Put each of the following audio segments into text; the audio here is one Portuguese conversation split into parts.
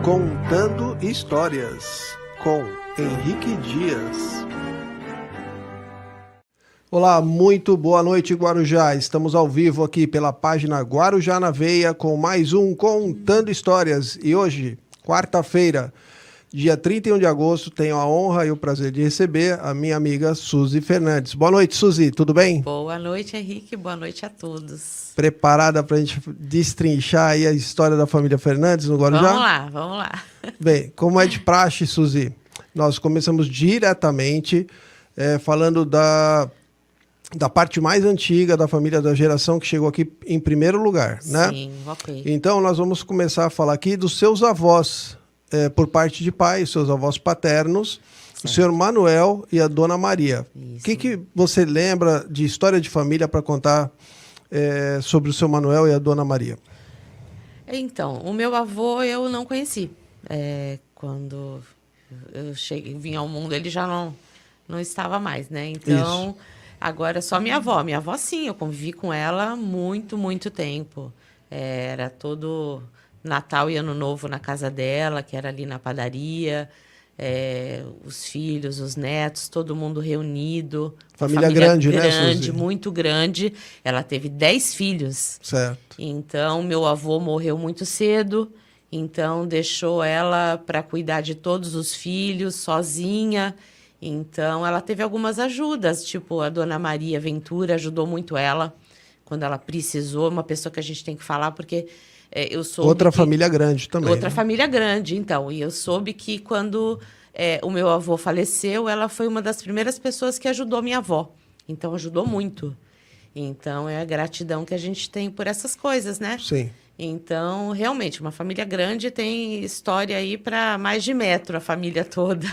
Contando Histórias, com Henrique Dias. Olá, muito boa noite, Guarujá. Estamos ao vivo aqui pela página Guarujá na Veia com mais um Contando Histórias. E hoje, quarta-feira, dia 31 de agosto, tenho a honra e o prazer de receber a minha amiga Suzy Fernandes. Boa noite, Suzy, tudo bem? Boa noite, Henrique. Boa noite a todos. Preparada para a gente destrinchar aí a história da família Fernandes no Guarujá? Vamos lá. Bem, como é de praxe, Suzy, nós começamos diretamente falando da parte mais antiga da família, da geração que chegou aqui em primeiro lugar, né? Sim, ok. Então, nós vamos começar a falar aqui dos seus avós, por parte de pai, seus avós paternos, certo. O senhor Manuel e a dona Maria. O que você lembra de história de família para contar sobre o seu Manuel e a dona Maria? Então, o meu avô eu não conheci. Quando eu vim ao mundo, ele já não estava mais, né? Então, isso. Agora é só minha avó. Minha avó, sim, eu convivi com ela há muito, muito tempo. Era todo Natal e Ano Novo na casa dela, que era ali na padaria. Os filhos, os netos, todo mundo reunido. Família grande, né, grande, Suzy? muito grande. Ela teve 10 filhos. Certo. Então, meu avô morreu muito cedo. Então, deixou ela para cuidar de todos os filhos, sozinha. Então, ela teve algumas ajudas. Tipo, a dona Maria Ventura ajudou muito ela quando ela precisou. Uma pessoa que a gente tem que falar, porque... eu soube outra família grande também. Outra, né? Família grande, então. E eu soube que quando o meu avô faleceu, ela foi uma das primeiras pessoas que ajudou minha avó. Então, ajudou muito. Então, é a gratidão que a gente tem por essas coisas, né? Sim. Então, realmente, uma família grande tem história aí para mais de metro, a família toda.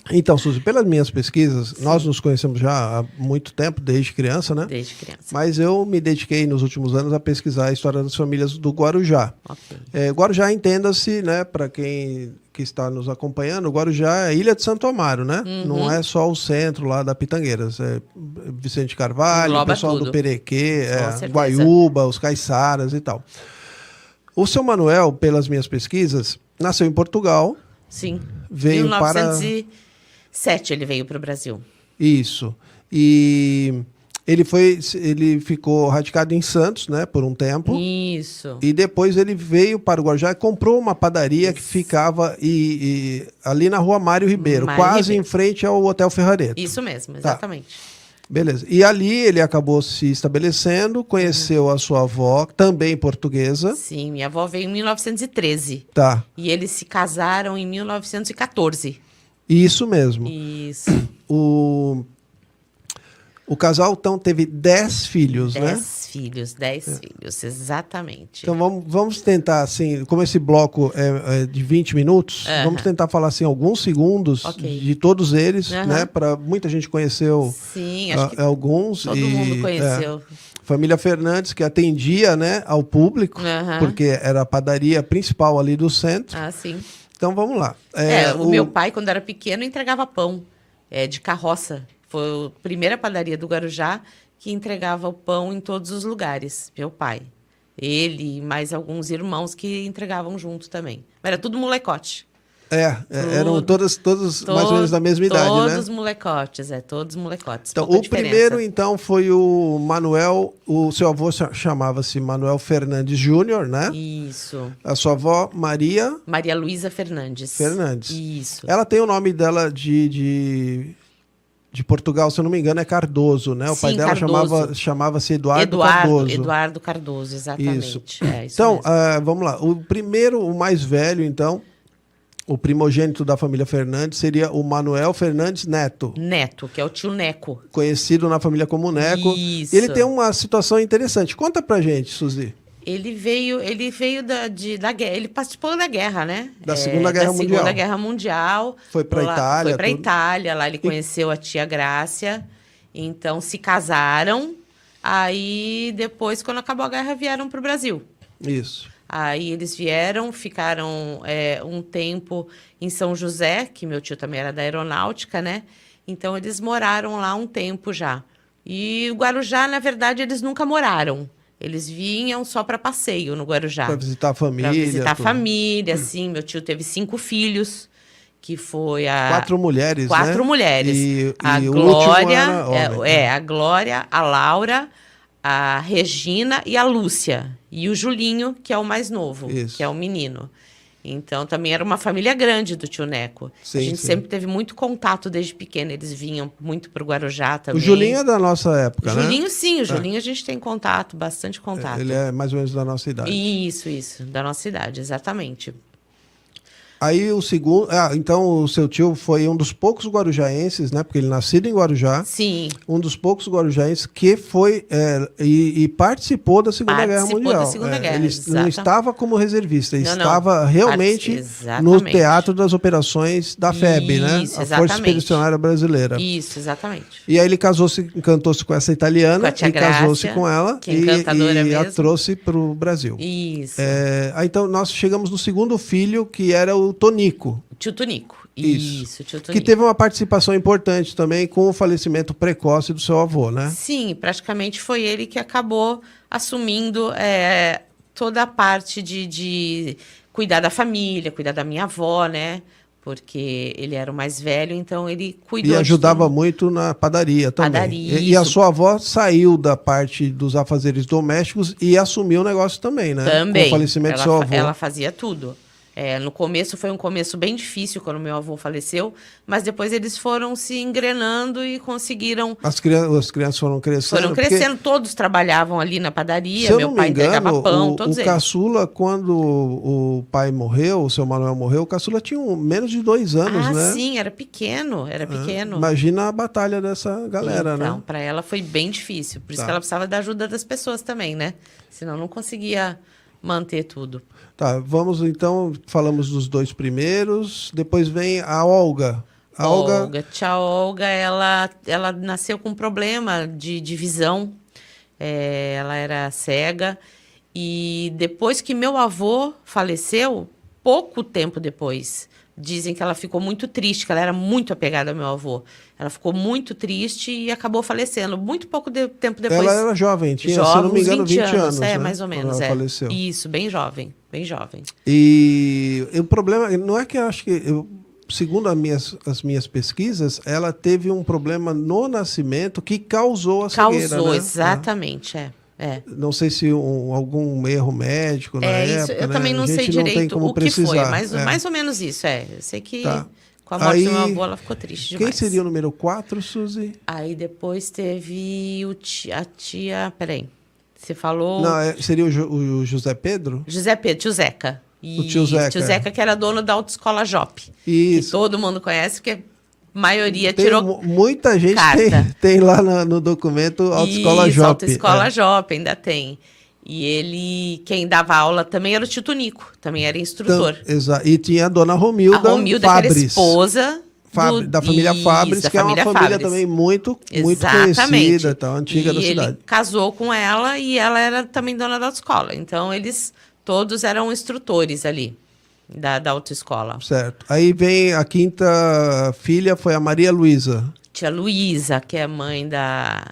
Então, Suzy, pelas minhas pesquisas, sim, nós nos conhecemos já há muito tempo, desde criança, né? Desde criança. Mas eu me dediquei nos últimos anos a pesquisar a história das famílias do Guarujá. Okay. Guarujá, entenda-se, né, para quem que está nos acompanhando, o Guarujá é a Ilha de Santo Amaro, né? Uhum. Não é só o centro lá da Pitangueiras. É Vicente Carvalho, engloba o pessoal tudo. do Perequê, Com Guaiúba, os Caiçaras e tal. O seu Manuel, pelas minhas pesquisas, nasceu em Portugal. Sim. Veio 1907 ele veio para o Brasil. Isso. E ele ficou radicado em Santos, né, por um tempo. Isso. E depois ele veio para o Guarujá e comprou uma padaria que ficava ali na rua Mário Ribeiro, quase em frente ao Hotel Ferrareto. Isso mesmo, exatamente. Tá. Beleza. E ali ele acabou se estabelecendo, conheceu a sua avó, também portuguesa. Sim, minha avó veio em 1913. Tá. E eles se casaram em 1914. Isso mesmo. Isso. O casal, então, teve 10 filhos, 10 filhos, exatamente. Então, vamos tentar, assim, como esse bloco é de 20 minutos, vamos tentar falar, assim, alguns segundos de todos eles, né? Para muita gente conheceu. Sim, acho que alguns. Todo mundo conheceu. Família Fernandes, que atendia, né, ao público, porque era a padaria principal ali do centro. Ah, sim. Então, vamos lá. O meu pai, quando era pequeno, entregava pão de carroça. Foi a primeira padaria do Guarujá que entregava o pão em todos os lugares, meu pai. Ele e mais alguns irmãos que entregavam junto também. Mas era tudo molecote. Eram todos mais ou menos da mesma idade, né? Todos molecotes, todos molecotes. Então, o primeiro, então, foi o Manuel, o seu avô chamava-se Manuel Fernandes Júnior, né? Isso. A sua avó, Maria Luísa Fernandes. Isso. Ela tem o nome dela de Portugal, se eu não me engano, é Cardoso, né? O pai dela chamava-se Eduardo Cardoso. Eduardo Cardoso, exatamente. Isso. Isso então, vamos lá. O mais velho, então, o primogênito da família Fernandes seria o Manuel Fernandes Neto. Neto, que é o tio Neco. Conhecido na família como Neco. Isso. Ele tem uma situação interessante. Conta pra gente, Suzy. Ele veio da guerra, ele participou da guerra, né? Da Segunda Guerra Mundial. Segunda Guerra Mundial. Foi para Itália. Foi para Itália, lá ele conheceu a tia Grácia. Então, se casaram. Aí, depois, quando acabou a guerra, vieram para o Brasil. Isso. Aí eles vieram, ficaram um tempo em São José, que meu tio também era da aeronáutica, né? Então, eles moraram lá um tempo já. E o Guarujá, na verdade, eles nunca moraram. Eles vinham só para passeio no Guarujá. Para visitar a família. Para visitar a família, assim. Meu tio teve 5 filhos, que foi a... 4 mulheres, 4 né? mulheres. E a o Glória, último era homem. a Glória, a Laura, a Regina e a Lúcia. E o Julinho, que é o mais novo, Isso. que é o menino. Então, também era uma família grande do tio Neco. Sim, a gente sim. sempre teve muito contato desde pequeno. Eles vinham muito para o Guarujá também. O Julinho é da nossa época, né? Julinho, sim. O Julinho a gente tem contato, bastante contato. Ele é mais ou menos da nossa idade. Isso. Da nossa idade, exatamente. Aí o segundo... então o seu tio foi um dos poucos guarujaenses, né? Porque ele nascido em Guarujá. Sim. Um dos poucos guarujaenses que foi e participou da Segunda Guerra Mundial. Participou da Segunda Guerra, Ele não estava como reservista, ele estava realmente no exatamente. teatro das operações da FEB, né? Isso, A Força Expedicionária Brasileira. Isso, exatamente. E aí ele encantou-se com essa italiana, Com a tia e casou-se com ela que encantadora e a mesmo. trouxe para o Brasil. Isso. Então nós chegamos no segundo filho, que era o Tonico. Tio Tonico. Isso, tio Tonico. Que teve uma participação importante também com o falecimento precoce do seu avô, né? Sim, praticamente foi ele que acabou assumindo toda a parte de cuidar da família, cuidar da minha avó, né? Porque ele era o mais velho, então ele cuidou. E ajudava muito na padaria também. Padaria, e a sua avó saiu da parte dos afazeres domésticos e assumiu o negócio também, né? Também. Com o falecimento do seu avô. Ela fazia tudo. No começo foi um começo bem difícil quando meu avô faleceu, mas depois eles foram se engrenando e conseguiram. As crianças foram crescendo. Foram crescendo, todos trabalhavam ali na padaria, meu pai entregava pão, todos eles. O caçula, quando o pai morreu, o seu Manuel morreu, o caçula tinha menos de 2 anos, né? Sim, era pequeno. Imagina a batalha dessa galera, né? Então, para ela foi bem difícil, por isso que ela precisava da ajuda das pessoas também, né? Senão não conseguia manter tudo. Tá, vamos então, falamos dos 2 primeiros, depois vem a Olga. Tia Olga, ela nasceu com um problema de visão, ela era cega, e depois que meu avô faleceu, pouco tempo depois, dizem que ela ficou muito triste, que ela era muito apegada ao meu avô. Ela ficou muito triste e acabou falecendo. Muito pouco tempo depois. Ela era jovem, tinha, se não me engano, 20 anos. É, né? mais ou menos. Ela faleceu. Isso, bem jovem, bem jovem. E o problema, não é que eu acho que, segundo as minhas pesquisas, ela teve um problema no nascimento que causou a cegueira. Causou, né? exatamente, Não sei se algum erro médico na época. Eu também não sei direito o que foi, mas mais ou menos isso, Eu sei que com a morte do meu avô ela ficou triste demais. Quem seria o número 4, Suzy? Aí depois teve a tia... Peraí, você falou... Não, seria o José Pedro? José Pedro, tio Zeca. O tio Zeca. Tio Zeca, que era dono da autoescola Jop. Isso. Que todo mundo conhece, porque a maioria tirou muita gente tem lá no documento Autoescola Jop. Autoescola Jop, ainda tem. E quem dava aula também era o tio Tonico, também era instrutor. Então, exato. E tinha a dona Romilda Fabris. Que era esposa da família Fabris, que é uma família também muito conhecida, então, antiga da cidade. Ele casou com ela e ela era também dona da autoescola. Então, eles todos eram instrutores ali da autoescola. Certo. Aí vem a 5ª filha, foi a Maria Luísa. Tia Luísa, que é mãe da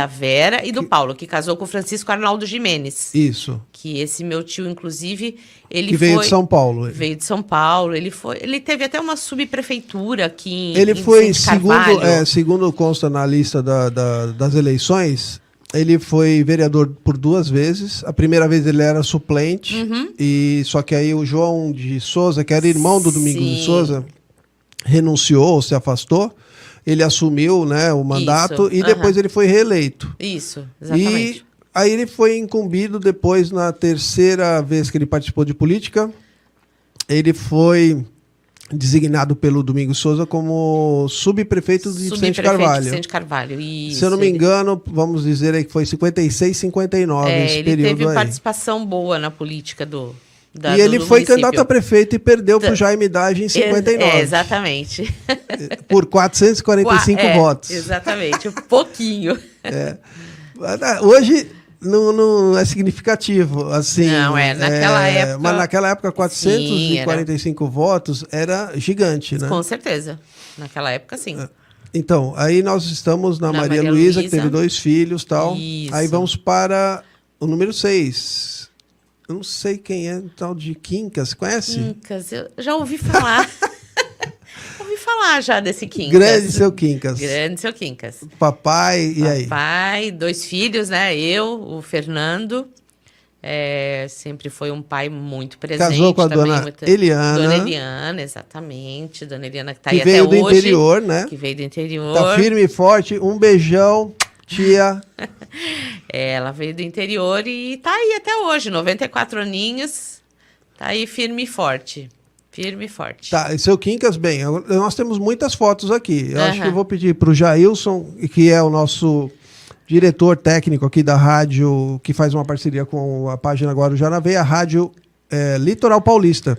Vera e do Paulo, que casou com o Francisco Arnaldo Gimenez. Isso. Que esse meu tio, inclusive, ele veio de São Paulo. Veio de São Paulo. Ele teve até uma subprefeitura aqui ele em foi, Carvalho. segundo consta na lista das eleições, ele foi vereador por 2 vezes. A primeira vez ele era suplente, só que aí o João de Souza, que era irmão do Domingos de Souza, renunciou, se afastou. Ele assumiu, né, o mandato e depois ele foi reeleito. Isso, exatamente. E aí ele foi incumbido depois, na 3ª vez que ele participou de política, ele foi designado pelo Domingos Souza como subprefeito de Vicente Carvalho. Vicente Carvalho, isso. Se eu não me engano, vamos dizer aí que foi 56, 59 esse ele período teve aí. participação boa na política e ele foi candidato a prefeito e perdeu para o Jaime Dage em 59. Exatamente. Por 445 votos. Exatamente, um pouquinho. Hoje não é significativo, assim. Não, naquela época... Mas naquela época, 445 votos era gigante, né? Com certeza. Naquela época, sim. Então, aí nós estamos na Maria Luísa, que teve 2 filhos e tal. Isso. Aí vamos para o número 6. Eu não sei quem é, tal de Quincas, conhece? Quincas, eu já ouvi falar. Ouvi falar já desse Quincas. Grande seu Quincas. Grande seu Quincas. Papai, e aí? Papai, 2 filhos, né? Eu, o Fernando. Sempre foi um pai muito presente. Casou com a também, dona Eliana. Dona Eliana, exatamente. Dona Eliana que está aí até veio hoje. do interior, né? Que veio do interior. Tá firme e forte. Um beijão, tia. Ela veio do interior e tá aí até hoje, 94 aninhos. Tá aí firme e forte. Firme e forte. Tá, e seu Quincas, bem, nós temos muitas fotos aqui. Eu acho que eu Aham. vou pedir para o Jailson, que é o nosso diretor técnico aqui da rádio, que faz uma parceria com a página Guarujá na Veia, a rádio Litoral Paulista,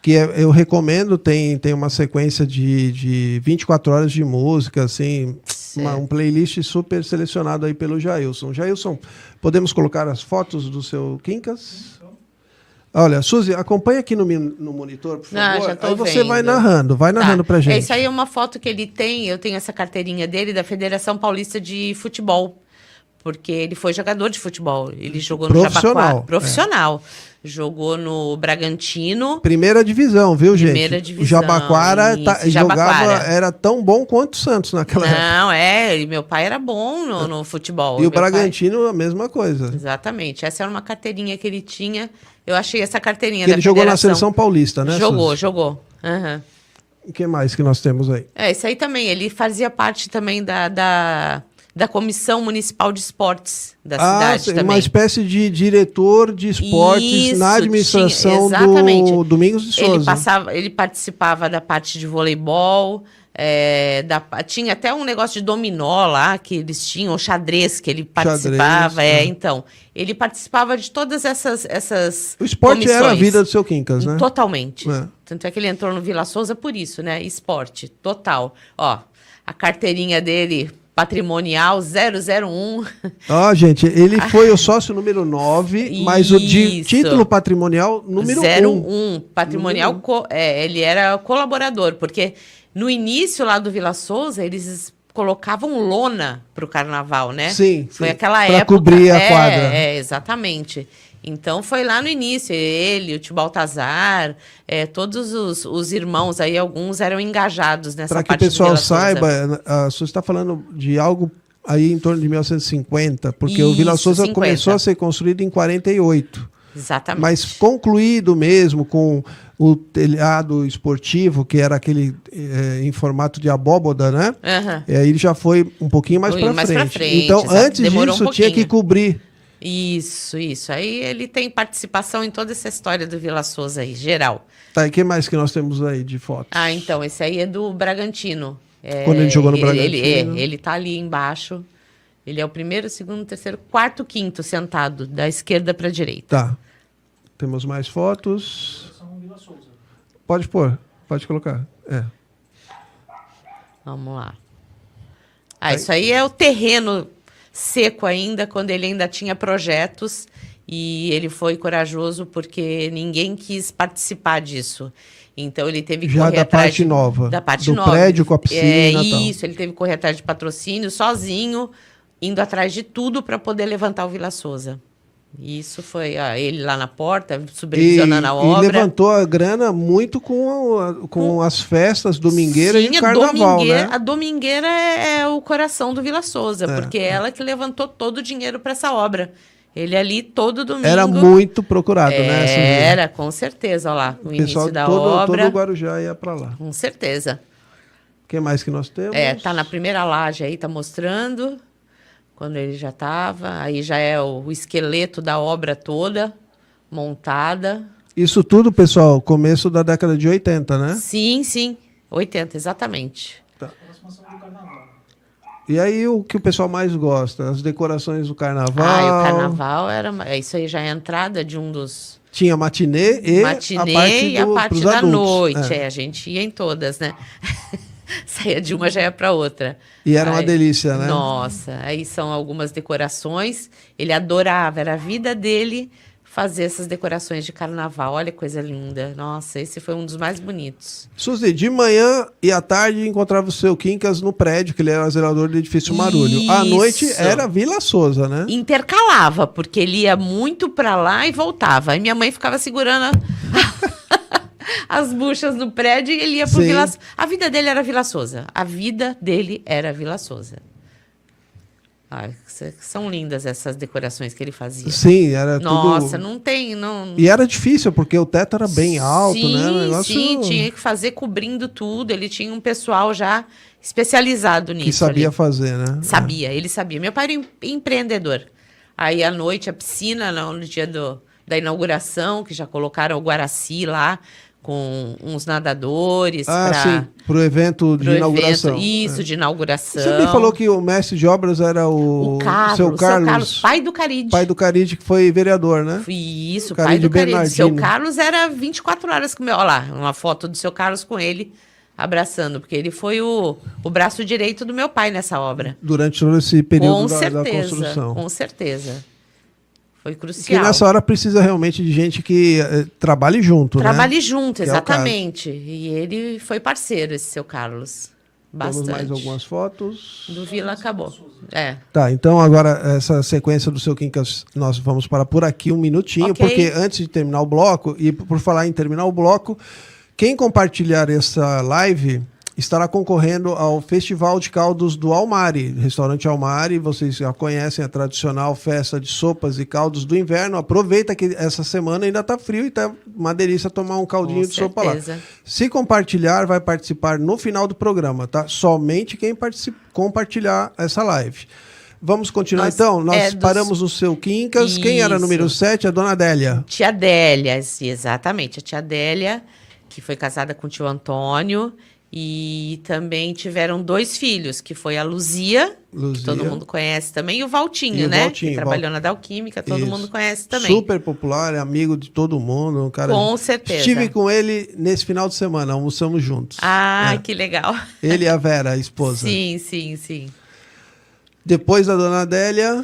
que eu recomendo, tem uma sequência de 24 horas de música, assim, um playlist super selecionado aí pelo Jailson. Jailson, podemos colocar as fotos do seu Quincas? Olha, Suzy, acompanha aqui no monitor, por favor. Já tô aí você vendo. vai narrando pra gente. Isso aí é uma foto que ele tem, eu tenho essa carteirinha dele da Federação Paulista de Futebol, porque ele foi jogador de futebol. Ele jogou no Jabaquara. Profissional. Jogou no Bragantino. Primeira divisão, viu, gente? Primeira divisão. O Jabaquara jogava, Jabaquara. era tão bom quanto o Santos naquela época. Não, e meu pai era bom no futebol. E o meu Bragantino, a mesma coisa. pai... Exatamente. Essa era uma carteirinha que ele tinha. Eu achei essa carteirinha Que da ele jogou na Federação. Seleção Paulista, né, Suzy? Jogou. Aham. O que mais que nós temos aí? Isso aí também. Ele fazia parte também da Comissão Municipal de Esportes da cidade também. Uma espécie de diretor de esportes na administração do Domingos de Souza. Ele participava da parte de voleibol, tinha até um negócio de dominó lá, que eles tinham, o xadrez que ele participava. Então, ele participava de todas essas o esporte comissões. Era a vida do seu Quincas, né? Totalmente. Tanto é que ele entrou no Vila Souza por isso, né? Esporte, total. Ó, a carteirinha dele... Patrimonial 001. Gente, ele foi o sócio número 9, mas o título patrimonial número 1. Patrimonial, ele era colaborador, porque no início lá do Vila Souza, eles colocavam lona para o carnaval, né? Sim. Foi aquela época. Para cobrir a quadra. Exatamente. Então, foi lá no início, ele, o tio Baltazar, todos os irmãos aí, alguns eram engajados nessa parte. Para que o pessoal saiba, a Suzy está falando de algo aí em torno de 1950, porque o Vila Souza começou a ser construído em 48. Exatamente. Mas concluído mesmo com o telhado esportivo, que era aquele em formato de abóboda, né? Ele já foi um pouquinho mais para frente. Então, antes disso, tinha que cobrir. Isso. Aí ele tem participação em toda essa história do Vila Souza aí, geral. Tá, e o que mais que nós temos aí de fotos? Então, esse aí é do Bragantino. Quando ele jogou no Bragantino. Ele tá ali embaixo. Ele é o primeiro, segundo, terceiro, quarto, quinto sentado, da esquerda para a direita. Tá. Temos mais fotos. Pode pôr, pode colocar. Vamos lá. Isso aí é o terreno seco ainda, quando ele ainda tinha projetos, e ele foi corajoso porque ninguém quis participar disso. Então ele teve que correr atrás da parte nova. Do prédio com a piscina. Isso, ele teve que correr atrás de patrocínio, sozinho, indo atrás de tudo para poder levantar o Vila Souza. Isso foi ele lá na porta, supervisionando a obra. E levantou a grana muito com as festas domingueira e carnaval, né? A domingueira é o coração do Vila Souza, porque é ela que levantou todo o dinheiro para essa obra. Ele ali todo domingo... Era muito procurado, né? Era, com certeza. Olha lá, o início da obra. Todo o Guarujá ia para lá. Com certeza. O que mais que nós temos? Tá na primeira laje aí, tá mostrando... Quando ele já estava, aí já é o esqueleto da obra toda, montada. Isso tudo, pessoal, começo da década de 80, né? Sim, 80, exatamente. Tá. E aí, o que o pessoal mais gosta? As decorações do carnaval? O carnaval era... Isso aí já é a entrada de um dos... Tinha matinê e a parte da noite. A gente ia em todas, né? Saía de uma, já ia para outra. E era uma delícia, né? Nossa, aí são algumas decorações. Ele adorava, era a vida dele fazer essas decorações de carnaval. Olha que coisa linda. Nossa, esse foi um dos mais bonitos. Suzy, de manhã e à tarde encontrava o seu Quincas no prédio, que ele era zelador do edifício Marulho. À noite era Vila Souza, né? Intercalava, porque ele ia muito pra lá e voltava. Aí minha mãe ficava segurando as buchas no prédio e ele ia pro Vila Souza. A vida dele era Vila Souza. A vida dele era Vila Souza. Ai, são lindas essas decorações que ele fazia. Sim, era tudo... Nossa, não tem... Não... E era difícil, porque o teto era bem alto, sim, né? O negócio... Sim, tinha que fazer cobrindo tudo. Ele tinha um pessoal já especializado nisso. Que sabia ali. fazer, né? Sabia, ele sabia. Meu pai era empreendedor. Aí, à noite, a piscina, no dia da inauguração, que já colocaram o Guaraci lá, com uns nadadores. Sim, para o evento de inauguração. Isso, de inauguração. Você me falou que o mestre de obras era o seu Carlos, pai do Caride. Pai do Caride, que foi vereador, né? Isso, Caride pai do Caride. Bernardino. Seu Carlos era 24 horas com meu... Olha lá, uma foto do seu Carlos com ele abraçando, porque ele foi o braço direito do meu pai nessa obra. Durante todo esse período da construção. Com certeza. Foi crucial. Porque nessa hora precisa realmente de gente que trabalhe junto, Trabalhe né? junto, exatamente. E ele foi parceiro, esse seu Carlos. Bastante. Temos mais algumas fotos. Do Vila acabou. Tá, então agora essa sequência do seu Quincas, nós vamos parar por aqui um minutinho, Okay. porque antes de terminar o bloco, e por falar em terminar o bloco, quem compartilhar essa live estará concorrendo ao Festival de Caldos do Almari, restaurante Almari. Vocês já conhecem a tradicional festa de sopas e caldos do inverno. Aproveita que essa semana ainda está frio e está uma delícia tomar um caldinho de sopa lá. Se compartilhar, vai participar no final do programa, tá? Somente quem compartilhar essa live. Vamos continuar então? Nós paramos no seu Quincas. Isso. Quem era número 7? A dona Adélia. Tia Adélia, exatamente. A tia Adélia, que foi casada com o tio Antônio. E também tiveram 2 filhos, que foi a Luzia, que todo mundo conhece também, e o Valtinho, né? Que trabalhou na Dalquímica, todo mundo conhece também. Super popular, é amigo de todo mundo. Um cara... Com certeza. Estive com ele nesse final de semana, almoçamos juntos. Que legal. Ele e a Vera, a esposa. Sim. Depois da dona Adélia...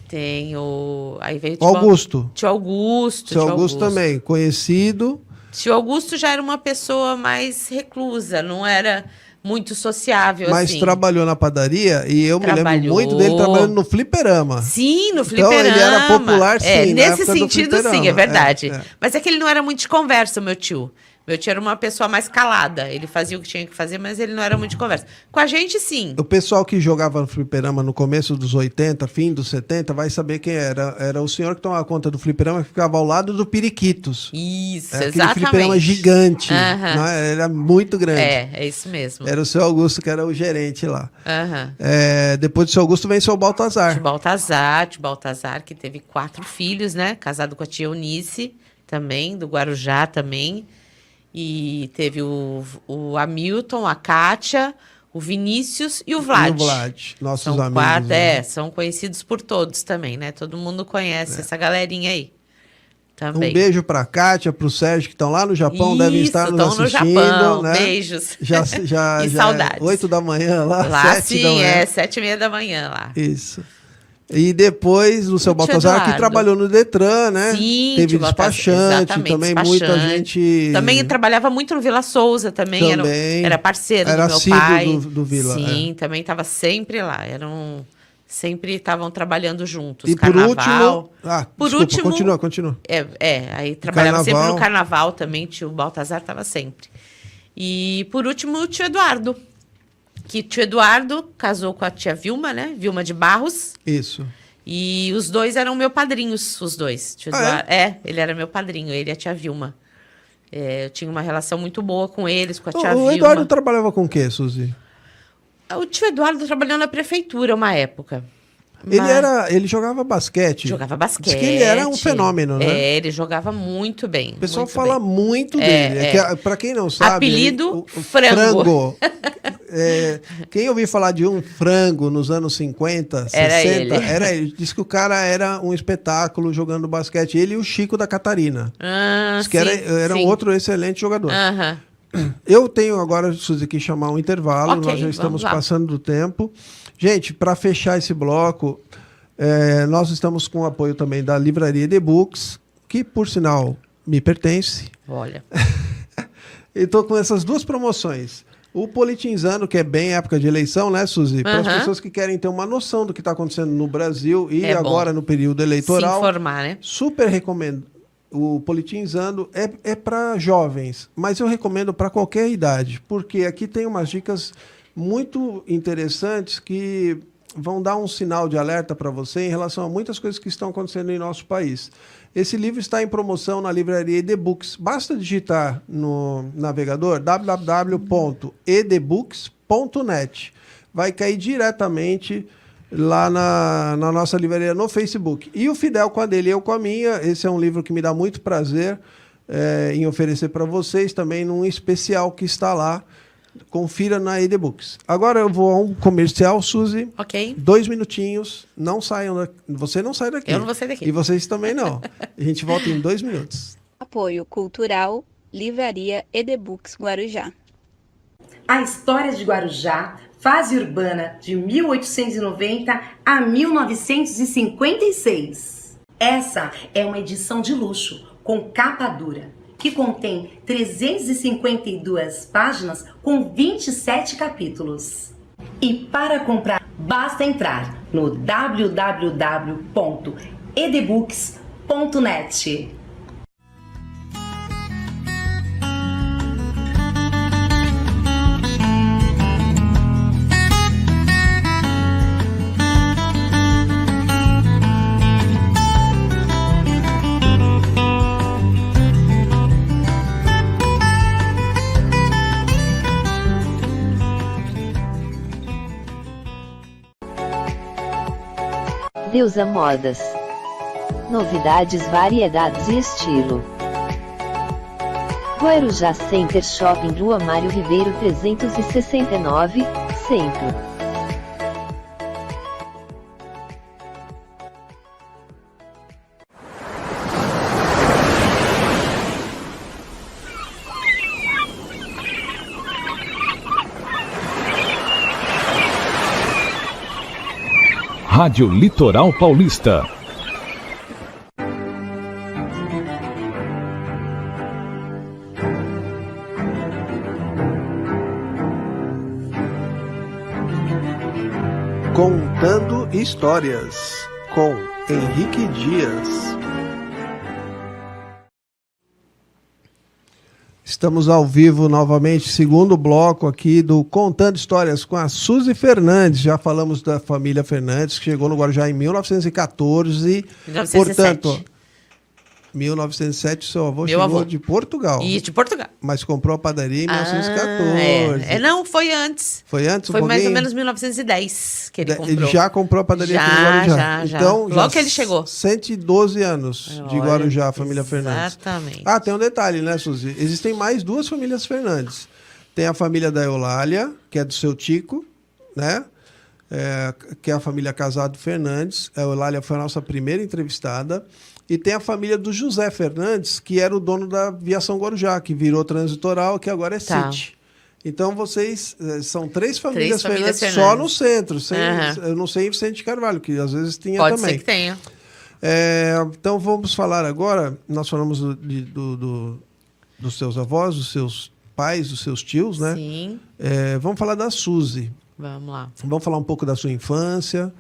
Tem o... Aí veio o Augusto. Tio Augusto. Tio Augusto também, conhecido... Tio Augusto já era uma pessoa mais reclusa, não era muito sociável, mas assim. trabalhou na padaria e eu me lembro muito dele trabalhando no fliperama. Sim, no fliperama. Então ele era popular, sim. Nesse sentido, sim, é verdade. Mas é que ele não era muito de conversa, meu tio. Meu tio era uma pessoa mais calada. Ele fazia o que tinha que fazer, mas ele não era muito de conversa. Com a gente, sim. O pessoal que jogava no fliperama no começo dos 80, fim dos 70, vai saber quem era. Era o senhor que tomava conta do fliperama, que ficava ao lado do Periquitos. Isso, exatamente. Aquele fliperama gigante. Né? Era muito grande. É isso mesmo. Era o seu Augusto, que era o gerente lá. Depois do seu Augusto vem o seu Baltazar. Tio Baltazar, que teve 4 filhos, né? Casado com a tia Eunice, também, do Guarujá também. E teve o Hamilton, a Kátia, o Vinícius e o Vlad. Nossos são amigos. 4, né? São conhecidos por todos também, né? Todo mundo conhece essa galerinha aí. Também. Um beijo para a Kátia, para o Sérgio, que estão lá no Japão, devem estar nos assistindo. No Japão, né? Beijos. Já e saudades. 8 da manhã lá, lá 7 da manhã. 7h30 da manhã lá. Isso. E depois o seu Baltazar, que trabalhou no Detran, né? Sim, teve despachante, também muita gente... Também trabalhava muito no Vila Souza, também era parceiro do meu pai. do Vila. Sim, também estava sempre lá, sempre estavam trabalhando juntos. E Carnaval. por último... Continua. Aí trabalhava sempre no Carnaval também, tio Baltazar estava sempre. E por último, o tio Eduardo. Que tio Eduardo casou com a tia Vilma, né? Vilma de Barros. Isso. E os 2 eram meus padrinhos, os 2. Tio Eduardo, ele era meu padrinho, ele e a tia Vilma. Eu tinha uma relação muito boa com eles, com a tia Vilma. O Eduardo trabalhava com o quê, Suzy? O tio Eduardo trabalhou na prefeitura uma época. Ele jogava basquete. Jogava basquete. Diz que ele era um fenômeno, né? Ele jogava muito bem. O pessoal fala muito dele. Para quem não sabe... Apelido Frango. Quem ouviu falar de um frango nos anos 50, 60, era ele. Diz que o cara era um espetáculo jogando basquete. Ele e o Chico da Catarina. Diz que era um outro excelente jogador. Eu tenho agora, Suzy, que chamar um intervalo. Nós já estamos passando do tempo. Gente, para fechar esse bloco, nós estamos com o apoio também da Livraria The Books, que, por sinal, me pertence. Olha. E estou com essas duas promoções. O Politinzando, que é bem época de eleição, né, Suzy? Para as pessoas que querem ter uma noção do que está acontecendo no Brasil e agora no período eleitoral. Se informar, né? Super recomendo. O Politinzando é para jovens, mas eu recomendo para qualquer idade, porque aqui tem umas dicas muito interessantes que vão dar um sinal de alerta para você em relação a muitas coisas que estão acontecendo em nosso país. Esse livro está em promoção na livraria EDBooks. Basta digitar no navegador www.edbooks.net. Vai cair diretamente lá na nossa livraria no Facebook. E o Fidel com a dele e eu com a minha. Esse é um livro que me dá muito prazer em oferecer para vocês, também num especial que está lá. Confira na EDBooks. Agora eu vou a um comercial, Suzy. Ok. 2 minutinhos. Não saiam daqui. Você não sai daqui. Eu não vou sair daqui. E vocês também não. A gente volta em 2 minutos. Apoio Cultural, Livraria EDBooks Guarujá. A história de Guarujá, fase urbana de 1890 a 1956. Essa é uma edição de luxo, com capa dura, que contém 352 páginas com 27 capítulos. E para comprar, basta entrar no www.edbooks.net. Deusa Modas. Novidades, variedades e estilo. Guarujá Center Shopping, Rua Mário Ribeiro 369, Centro. Rádio Litoral Paulista. Contando Histórias, com Henrique Dias. Estamos ao vivo novamente, segundo bloco aqui do Contando Histórias com a Suzy Fernandes. Já falamos da família Fernandes, que chegou no Guarujá em 1914. 1907. Portanto, 1907, seu avô chegou de Portugal. E de Portugal. Mas comprou a padaria em 1914. Não, foi antes. Foi antes um Foi mais ou pouquinho? menos 1910 que ele comprou. Ele já comprou a padaria aqui no Guarujá. Já. Então, Logo já que ele chegou. 112 anos de Olha, Guarujá, a família Fernandes. Exatamente. Ah, tem um detalhe, né, Suzy? Existem mais 2 famílias Fernandes. Tem a família da Eulália, que é do seu Tico, né? Que é a família Casado Fernandes. A Eulália foi a nossa primeira entrevistada. E tem a família do José Fernandes, que era o dono da Aviação Guarujá, que virou Transitoral, que agora é City. Então, vocês são 3 famílias Fernandes só no centro. Eu não sei em Vicente de Carvalho, que às vezes tinha Pode também. ser que tenha. Então, vamos falar agora. Nós falamos dos seus avós, dos seus pais, dos seus tios, né? Sim. Vamos falar da Suzy. Vamos lá. Vamos falar um pouco da sua infância.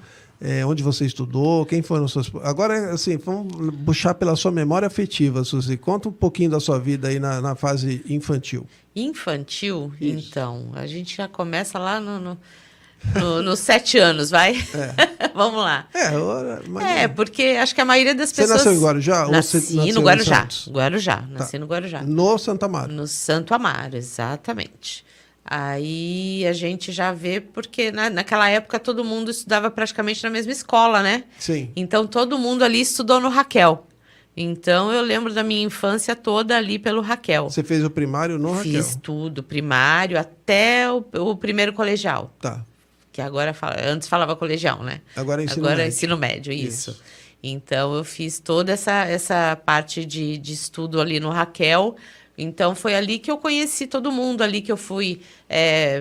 Onde você estudou, quem foram suas... Agora, assim, vamos puxar pela sua memória afetiva, Suzy. Conta um pouquinho da sua vida aí na fase infantil. Infantil? Isso. Então, a gente já começa lá nos 7 anos, vai? Vamos lá. Porque acho que a maioria das pessoas... Você nasceu em Guarujá? Nasci no Guarujá. Nasci no Guarujá. No Santo Amaro. No Santo Amaro, exatamente. Aí a gente já vê, porque naquela época todo mundo estudava praticamente na mesma escola, né? Sim. Então todo mundo ali estudou no Raquel. Então eu lembro da minha infância toda ali pelo Raquel. Você fez o primário no Raquel? Fiz tudo, primário até o primeiro colegial. Tá. Que agora antes falava colegial, né? Agora é ensino médio. médio. Ensino médio, isso. Então eu fiz toda essa parte de estudo ali no Raquel. Então, foi ali que eu conheci todo mundo, ali que eu fui...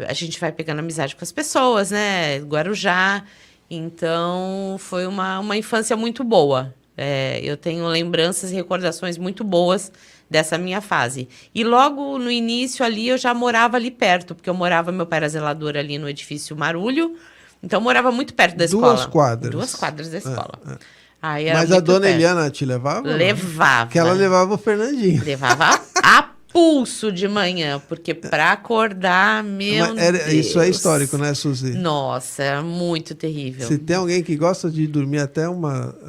a gente vai pegando amizade com as pessoas, né? Guarujá. Então, foi uma infância muito boa. Eu tenho lembranças e recordações muito boas dessa minha fase. E logo no início ali, eu já morava ali perto, porque meu pai era zelador ali no edifício Marulho, então eu morava muito perto da escola. 2 quadras. 2 quadras da escola. Aí era Mas a muito dona perto. Eliana te levava? Levava. Porque ela levava o Fernandinho. Levava a pulso de manhã, porque para acordar, meu Deus. Isso é histórico, né, Suzy? Nossa, era muito terrível. Se tem alguém que gosta de dormir até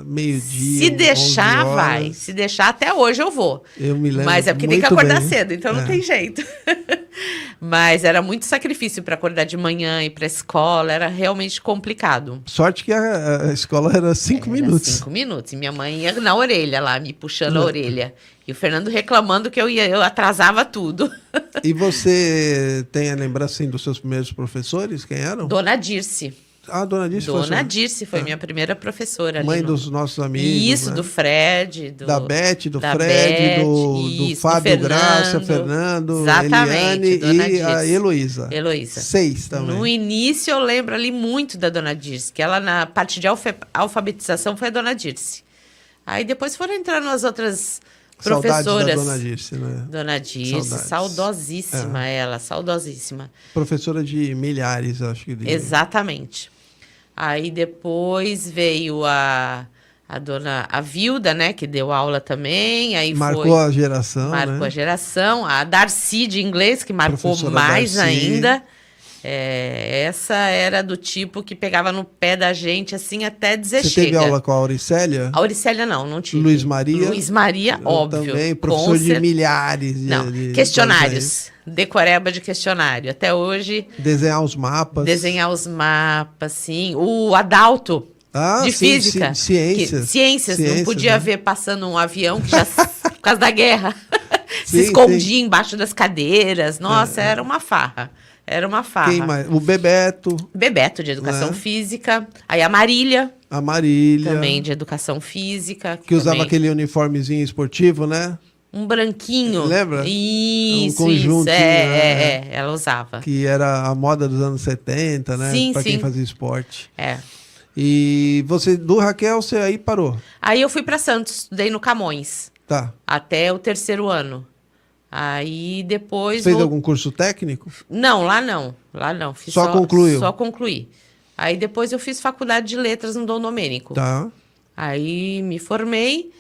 meio-dia, Se deixar, 11 horas, vai. Se deixar, até hoje eu vou. Eu me lembro. Mas é porque tem que muito acordar bem. cedo, então não tem jeito. Mas era muito sacrifício para acordar de manhã e ir para a escola, era realmente complicado. Sorte que a escola era 5 minutos. 5 minutos. E minha mãe ia na orelha lá, me puxando a orelha. E o Fernando reclamando que eu atrasava tudo. E você tem a lembrança assim, dos seus primeiros professores? Quem eram? Dona Dirce. Ah, Dona Dirce foi Dona sua- Dirce foi minha primeira professora ali. mãe no- dos nossos amigos. Isso, né? do Fred. Da Beth, do da Fred, Beth, do isso, Fábio do Graça, Fernando, Exatamente, Eliane Dona e a Dirce. Heloísa. Heloísa. 6 também. No início eu lembro ali muito da Dona Dirce, que ela na parte de alfabetização foi a Dona Dirce. Aí depois foram entrando as outras Saudades professoras. da Dona Dirce, né? Dona Dirce, Saudades. saudosíssima ela, saudosíssima. Professora de milhares, acho que. Exatamente. Aí depois veio a Vilda, né, que deu aula também. Aí Marcou a geração, marcou né? a geração. A Darcy de inglês, que marcou Professora mais Darcy. ainda. Essa era do tipo que pegava no pé da gente, assim, até dizer Você chega. teve aula com a Auricélia? A Auricélia não tive. Luiz Maria? Luiz Maria, Eu óbvio. Também, com professor de cer- milhares. Não, de questionários. Decoreba de questionário. Até hoje, desenhar os mapas. desenhar os mapas, sim. O Adalto, Ah, de sim, física. ciências. Ciências. Não Ciências, podia né? ver passando um avião que já, por causa da guerra, se Sim, escondia embaixo das cadeiras. Nossa, era uma farra. Era uma farra. Quem mais? O Bebeto, Bebeto, de educação Né? física. Aí a Marília, a Marília. também de educação física. Que usava também- aquele uniformezinho esportivo, né? Um branquinho. Lembra? Isso, conjuntinho, isso. né? Ela usava. Que era a moda dos anos 70, né? Sim, Pra quem sim. fazia esporte. É. E você, do Raquel, você aí parou. Aí eu fui para Santos, estudei no Camões, Tá. até o 3º ano. Aí depois... Fez algum curso técnico? Não, lá não. Lá não. Fiz Só concluiu? Só concluí. Aí depois eu fiz faculdade de letras no Dom Domênico. Tá. Aí me formei,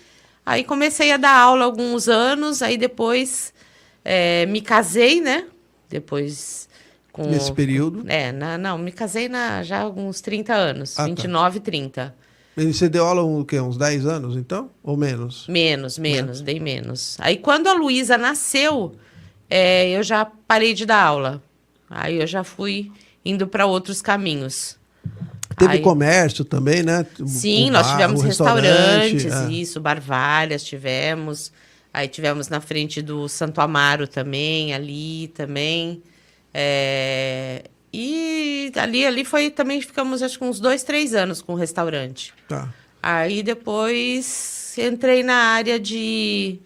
aí comecei a dar aula alguns anos, aí depois me casei, né? Depois com... Nesse período. Não, me casei já há alguns 30 anos, Ah, tá. 29, 30. E você deu aula o quê? Uns 10 anos, então? Ou menos? Menos, dei menos. Aí quando a Luísa nasceu, eu já parei de dar aula. Aí eu já fui indo para outros caminhos. Teve Aí- comércio também, né? Sim, O nós bar, tivemos o restaurante, restaurantes, isso, Barvalhas tivemos. Aí tivemos na frente do Santo Amaro também, ali também. E ali foi também, ficamos acho que uns 2, 3 anos com o restaurante. Tá. Aí depois entrei na área de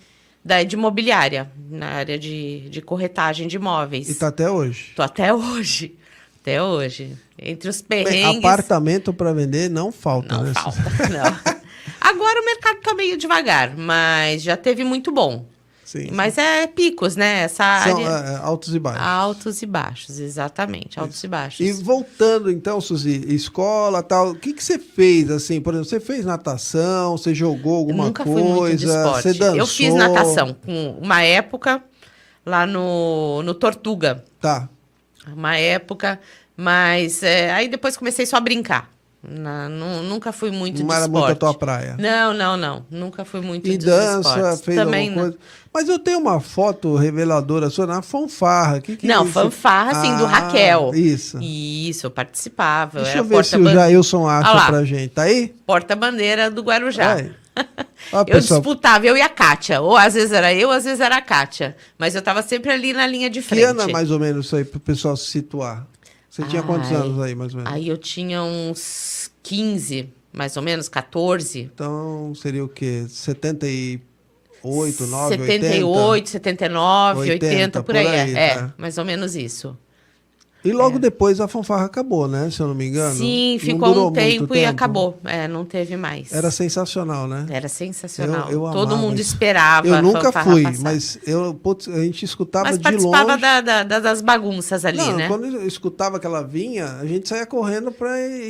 imobiliária, na área de corretagem de imóveis. E tá até hoje. Tô até hoje. Até hoje. Entre os Bem, perrengues... apartamento para vender não falta, Não né? falta, não. Agora o mercado tá meio devagar, mas já teve muito bom. Sim. Mas é picos, né? Essa São área... altos e baixos. Altos e baixos, exatamente. Altos e baixos. E voltando então, Suzy, escola tal, o que que você fez assim? Por exemplo, você fez natação, você jogou alguma Nunca coisa, fui muito de esporte. você dançou? Eu fiz natação com uma época lá no Tortuga. Tá. Uma época, mas aí depois comecei só a brincar. Nunca fui muito Não de era esporte. muito a tua praia. Não. Nunca fui muito E dos dança, esportes. fez Também alguma não. coisa. Mas eu tenho uma foto reveladora sua na fanfarra. Que Não, é isso? fanfarra, assim, do Raquel. Isso. Isso, eu participava. Deixa era eu ver se o Jailson acha Olha lá. pra gente. Tá aí? Porta-bandeira do Guarujá. Vai. Ó, Eu pessoal, disputava, eu e a Kátia. Ou às vezes era eu, às vezes era a Kátia. Mas eu tava sempre ali na linha de que frente. ano é mais ou menos isso aí pro pessoal se situar? Você tinha quantos Ai. anos aí, mais ou menos? Aí eu tinha uns 15, mais ou menos, 14. Então seria o quê? 78, 9, 78, 79, 80, por aí. por aí, É, tá. mais ou menos isso. E logo depois a fanfarra acabou, né? Se eu não me engano. Sim, Não ficou durou um tempo muito e acabou. Não teve mais. Era sensacional, né? Era sensacional. Eu Todo amava mundo isso. esperava. Eu a nunca fanfarra fui, passar. mas a gente escutava Mas de participava longe. das bagunças ali, Não, né? quando eu escutava que ela vinha, a gente saía correndo pra ir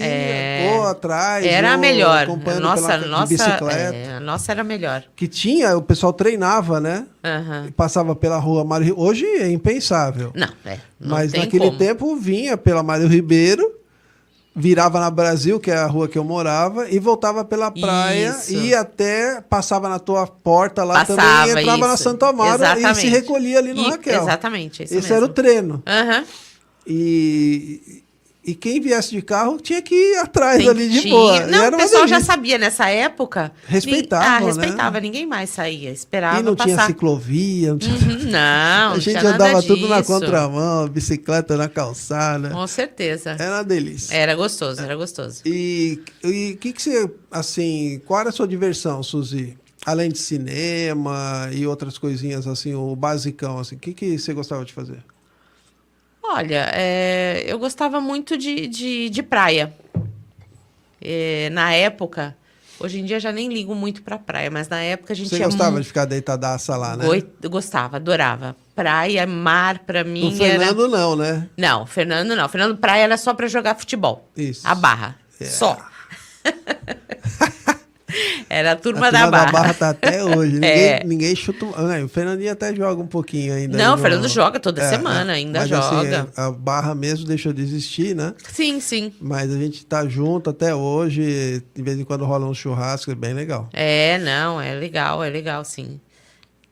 ou atrás, Era a ou melhor. acompanhando de Nossa, bicicleta. a nossa era a melhor. Que tinha, o pessoal treinava, né? Aham. Passava pela rua Mário Ribeiro. Hoje é impensável. Não Mas tem naquele como. tempo vinha pela Mário Ribeiro, virava na Brasil, que é a rua que eu morava, e voltava pela praia Isso. e até passava na tua porta lá Passava, também, e entrava na isso. Santo Amaro e se Exatamente. recolhia ali no Raquel. Exatamente, isso Esse mesmo. era o treino. Aham. E quem viesse de carro tinha que ir atrás Tem ali que de boa. E Não, era o uma pessoal já delícia. sabia nessa época. Respeitava, né? Respeitava. Ninguém mais saía. Esperava E não tinha passar. ciclovia, não tinha... Não, A gente tinha andava nada tudo na disso. contramão, bicicleta na calçada. Com certeza. Era uma delícia. Era gostoso, era gostoso. E o que você, assim, qual era a sua diversão, Suzy? Além de cinema e outras coisinhas, assim, o basicão, assim, o que você gostava de fazer? Olha, eu gostava muito de praia. Na época, hoje em dia já nem ligo muito pra praia, mas na época a gente Você ia gostava de ficar deitadaça lá, né? Gostava, adorava. Praia, mar, pra mim O Fernando não, né? Não, Fernando não. Fernando, praia era só pra jogar futebol. Isso. A Barra. Yeah. Só. Era a turma A da turma Barra. da Barra tá até hoje. É. Ninguém chuta. O Fernandinho até joga um pouquinho ainda. Não, aí o Fernando joga toda semana, ainda mas, joga. Assim, a Barra mesmo deixou de existir, né? Sim, sim. Mas a gente tá junto até hoje. De vez em quando rola um churrasco, é bem legal. Não, é legal, sim.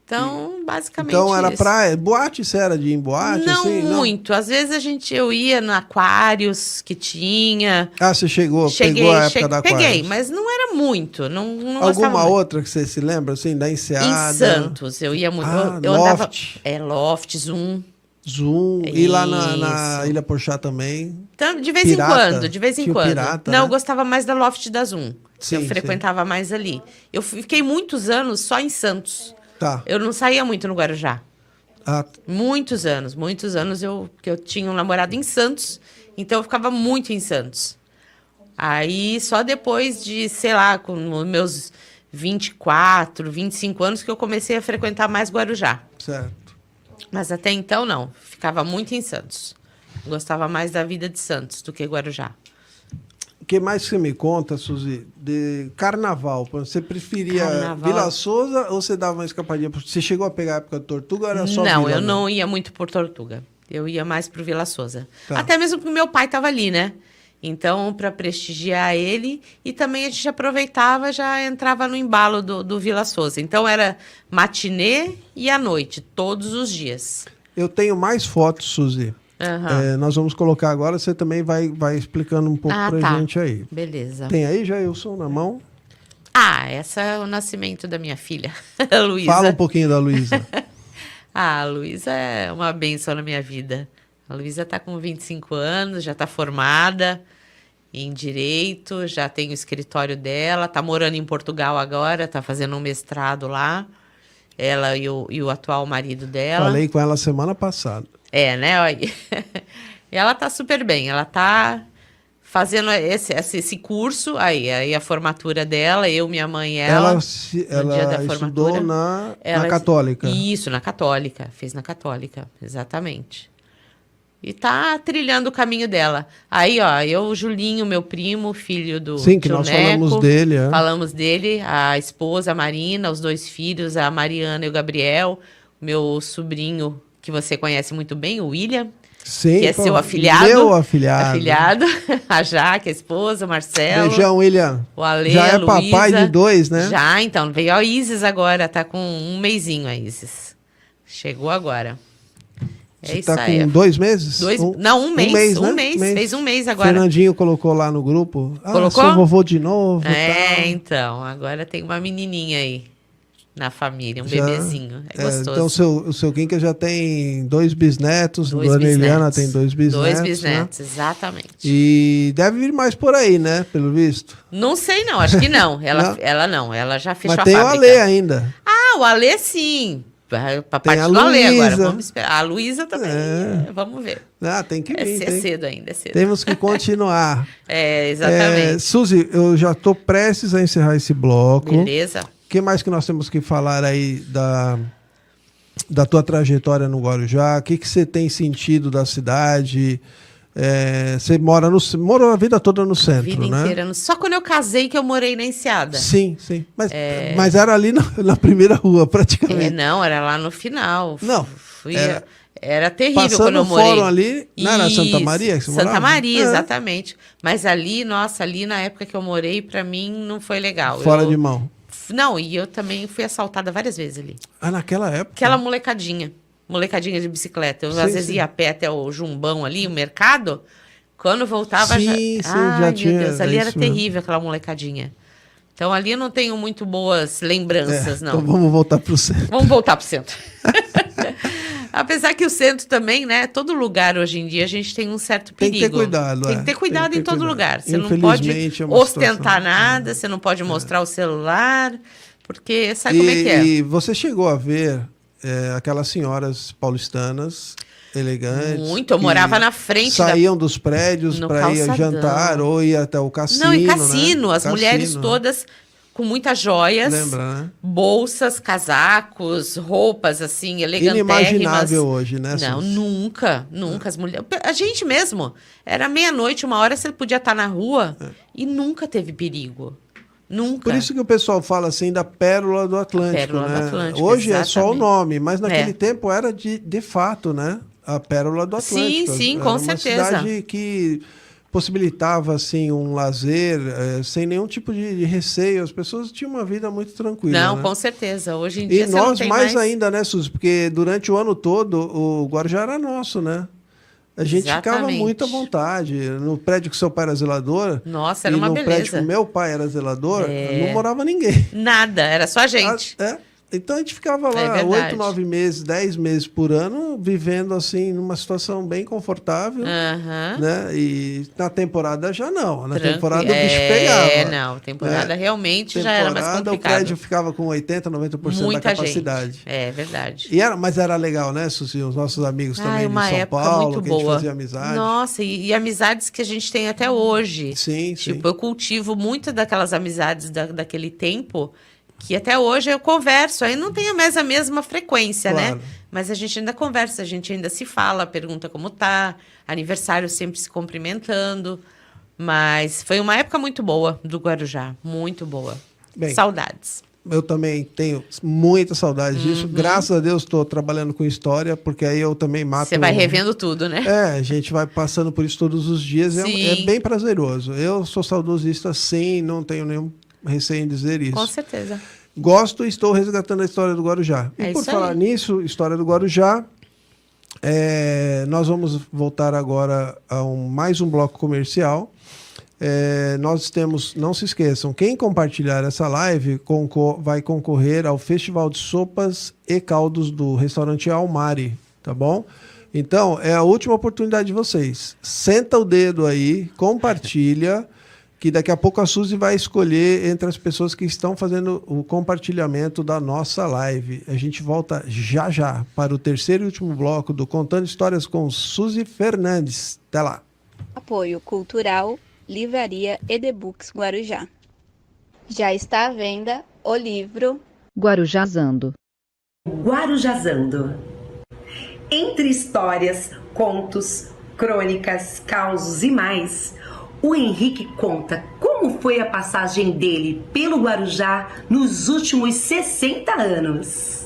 Então, basicamente Então era isso. praia. Boate, você era de ir em boate? Não assim? muito. Às vezes eu ia no Aquários que tinha. Ah, você pegou a época da Aquários. Peguei, mas não era muito. Não gostava Alguma muito. outra que você se lembra, assim, da Enseada? Em Santos, eu ia muito. Ah, eu andava. Loft. Loft, Zoom. Zoom. E lá na Isso. Ilha Porchá também. Então, de vez Pirata. em quando, de vez em Tinha o quando. Pirata, Não, né? eu gostava mais da Loft da Zoom. Sim, Eu sim. frequentava mais ali. Eu fiquei muitos anos só em Santos. Tá. Eu não saía muito no Guarujá. Ah, Muitos anos porque eu tinha um namorado em Santos, então eu ficava muito em Santos. Aí só depois de, sei lá, com os meus 24, 25 anos que eu comecei a frequentar mais Guarujá. certo. Mas até então não, ficava muito em Santos. Gostava mais da vida de Santos do que Guarujá. O que mais você me conta, Suzy, de carnaval? Você preferia Carnaval. Vila Souza ou você dava uma escapadinha? Você chegou a pegar a época do Tortuga ou era só Não, Vila eu mesmo? não ia muito por Tortuga. Eu ia mais pro Vila Souza. Tá. Até mesmo porque meu pai estava ali, né? Então, para prestigiar ele, e também a gente aproveitava, já entrava no embalo do Vila Souza. Então, era matinê e à noite, todos os dias. Eu tenho mais fotos, Suzy. Aham. Nós vamos colocar agora, você também vai explicando um pouco pra tá. gente aí. Beleza. Tem aí, Jailson, na mão? Essa é o nascimento da minha filha, a Luísa. Fala um pouquinho da Luísa. A Luísa é uma bênção na minha vida. A Luísa está com 25 anos, já está formada em Direito, já tem o escritório dela, está morando em Portugal agora, está fazendo um mestrado lá. Ela e o atual marido dela. Falei com ela semana passada. Né? Olha. E ela está super bem, ela está fazendo esse curso, aí a formatura dela, eu, minha mãe e ela. Ela dia da estudou formatura, na ela- Católica. Isso, na Católica. Fez na Católica, exatamente. E tá trilhando o caminho dela. Aí, ó, eu, Julinho, meu primo, filho do Sim, que tio nós Neco, falamos dele. É. falamos dele, a esposa, a Marina, os 2 filhos, a Mariana e o Gabriel, meu sobrinho, que você conhece muito bem, o William, Sim, que é pô, seu afilhado. Meu afilhado. Afilhado. A Jaque, a esposa, o Marcelo. Beijão, William. O Ale, Já a é papai Luísa. de 2, né? Já, então. Veio a Isis agora, tá com um mesinho a Isis. Chegou agora. É Você isso tá aí. com 2 meses? Não, um mês. né? Um mês. Fez um mês agora. Fernandinho colocou lá no grupo. Colocou? Sou vovô de novo. tal. Então. Agora tem uma menininha aí na família, um Já- bebezinho. É gostoso. Então o seu Kinka já tem 2 bisnetos. 2 Dona Eliana bisnetos. tem 2 bisnetos. 2 né? bisnetos, exatamente. E deve vir mais por aí, né? Pelo visto. Não sei não, acho que não. Não? Ela já fechou Mas a tem o fábrica. Ale ainda. O Ale sim. Pra Tem parte a do Alê agora, Luísa. vamos esperar. A Luísa também, vamos ver. Tem que vir. É cedo ainda, é cedo. Temos que continuar. Exatamente. Suzy, eu já estou prestes a encerrar esse bloco. Beleza. O que mais que nós temos que falar aí da tua trajetória no Guarujá? O que você tem sentido da cidade? Você morou a vida toda no centro, Vida né? inteira. Só quando eu casei que eu morei na Enseada. Sim. Mas era ali na primeira rua, praticamente. Não, era lá no final. Não, Era terrível Passando quando eu o morei. fórum ali, não era Santa Maria que você Santa morava? Maria, exatamente. Mas ali, nossa, ali na época que eu morei, pra mim não foi legal. Fora de mão. Não, e eu também fui assaltada várias vezes ali. Naquela época? Aquela molecadinha de bicicleta. Eu às vezes ia a pé até o Jumbão ali, o mercado. Quando voltava já Ai, tinha. meu Deus, ali era isso mesmo. terrível aquela molecadinha. Então ali eu não tenho muito boas lembranças, não. Então vamos voltar para o centro. Vamos voltar pro centro. Apesar que o centro também, né? Todo lugar hoje em dia a gente tem um certo perigo. Tem que ter cuidado. Tem que ter cuidado em todo lugar. Você não pode Infelizmente, é uma ostentar situação. nada, você não pode mostrar o celular, porque sabe como é que é? E você chegou a ver aquelas senhoras paulistanas elegantes? Muito, eu morava na frente saíam dos prédios no para ir calçadão. jantar ou ir até o cassino. Não, e cassino, né? as mulheres todas com muitas joias, Lembra, né? bolsas, casacos, roupas assim, elegantérrimas. Inimaginável hoje, né? Não, Suzy? nunca as mulheres... A gente mesmo, era meia-noite, 1h, você podia estar na rua e nunca teve perigo. Nunca. Por isso que o pessoal fala assim da Pérola do Atlântico, Pérola né? do Atlântico, Hoje é só o exatamente. nome, mas naquele tempo era de fato, né? A Pérola do Atlântico. Sim, Era com uma certeza. cidade que possibilitava assim um lazer sem nenhum tipo de receio. As pessoas tinham uma vida muito tranquila. Não, né? com certeza. Hoje em dia E você não nós tem mais ainda, né, Suzy? Porque durante o ano todo o Guarujá era nosso, né? A gente ficava Exatamente. muito à vontade. No prédio que seu pai era zelador. Nossa, era e uma no beleza. prédio que meu pai era zelador, não morava ninguém. Nada, era só a gente. Então a gente ficava lá verdade. 8, 9 meses, 10 meses por ano, vivendo assim, numa situação bem confortável. Aham. Né? E na temporada já não. Na Tranquilo. temporada o bicho pegava. Não, temporada né? realmente já era mais Temporada, complicado. o prédio ficava com 80%, 90% Muita da capacidade. gente. É verdade. Mas era legal, né, Suzy? Os nossos amigos também de uma São época Paulo, muito que a gente boa. fazia amizade. Nossa, e amizades que a gente tem até hoje. Sim, Tipo, eu cultivo muitas daquelas amizades daquele tempo que até hoje eu converso. Aí não tem mais a mesma frequência, Claro. né? Mas a gente ainda conversa, a gente ainda se fala, pergunta como tá. Aniversário sempre se cumprimentando. Mas foi uma época muito boa do Guarujá. Muito boa. Bem, Saudades. Eu também tenho muita saudade disso. Graças a Deus estou trabalhando com história, porque aí eu também mato... Você vai revendo tudo, né? A gente vai passando por isso todos os dias. É Sim. bem prazeroso. Eu sou saudosista, sim, não tenho nenhum receio em dizer isso. Com certeza. Gosto e estou resgatando a história do Guarujá. É E por isso falar aí. nisso, história do Guarujá, nós vamos voltar agora a mais um bloco comercial. Nós temos, não se esqueçam, quem compartilhar essa live vai concorrer ao Festival de Sopas e Caldos do restaurante Almari, tá bom? Então, é a última oportunidade de vocês. Senta o dedo aí, compartilha, que daqui a pouco a Suzy vai escolher entre as pessoas que estão fazendo o compartilhamento da nossa live. A gente volta já para o terceiro e último bloco do Contando Histórias com Suzy Fernandes. Até lá. Apoio Cultural, Livraria Edebooks Guarujá. Já está à venda o livro Guarujazando. Guarujazando. Entre histórias, contos, crônicas, causos e mais, o Henrique conta como foi a passagem dele pelo Guarujá nos últimos 60 anos.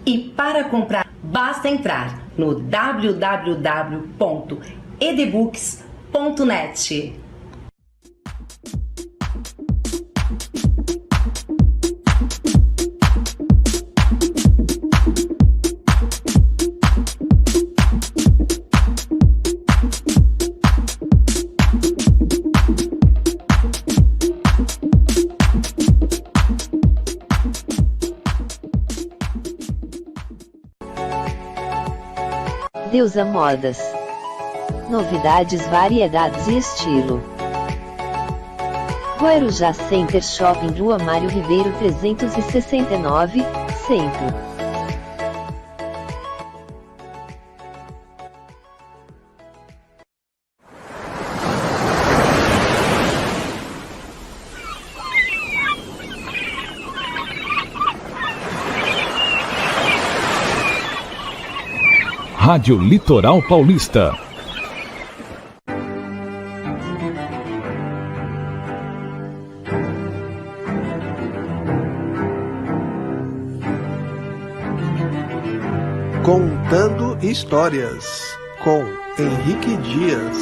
E para comprar, basta entrar no www.edebooks.net. Deusa Modas. Novidades, variedades e estilo. Guarujá Center Shopping, Rua Mário Ribeiro 369, Centro. Rádio Litoral Paulista. Contando Histórias, com Henrique Dias.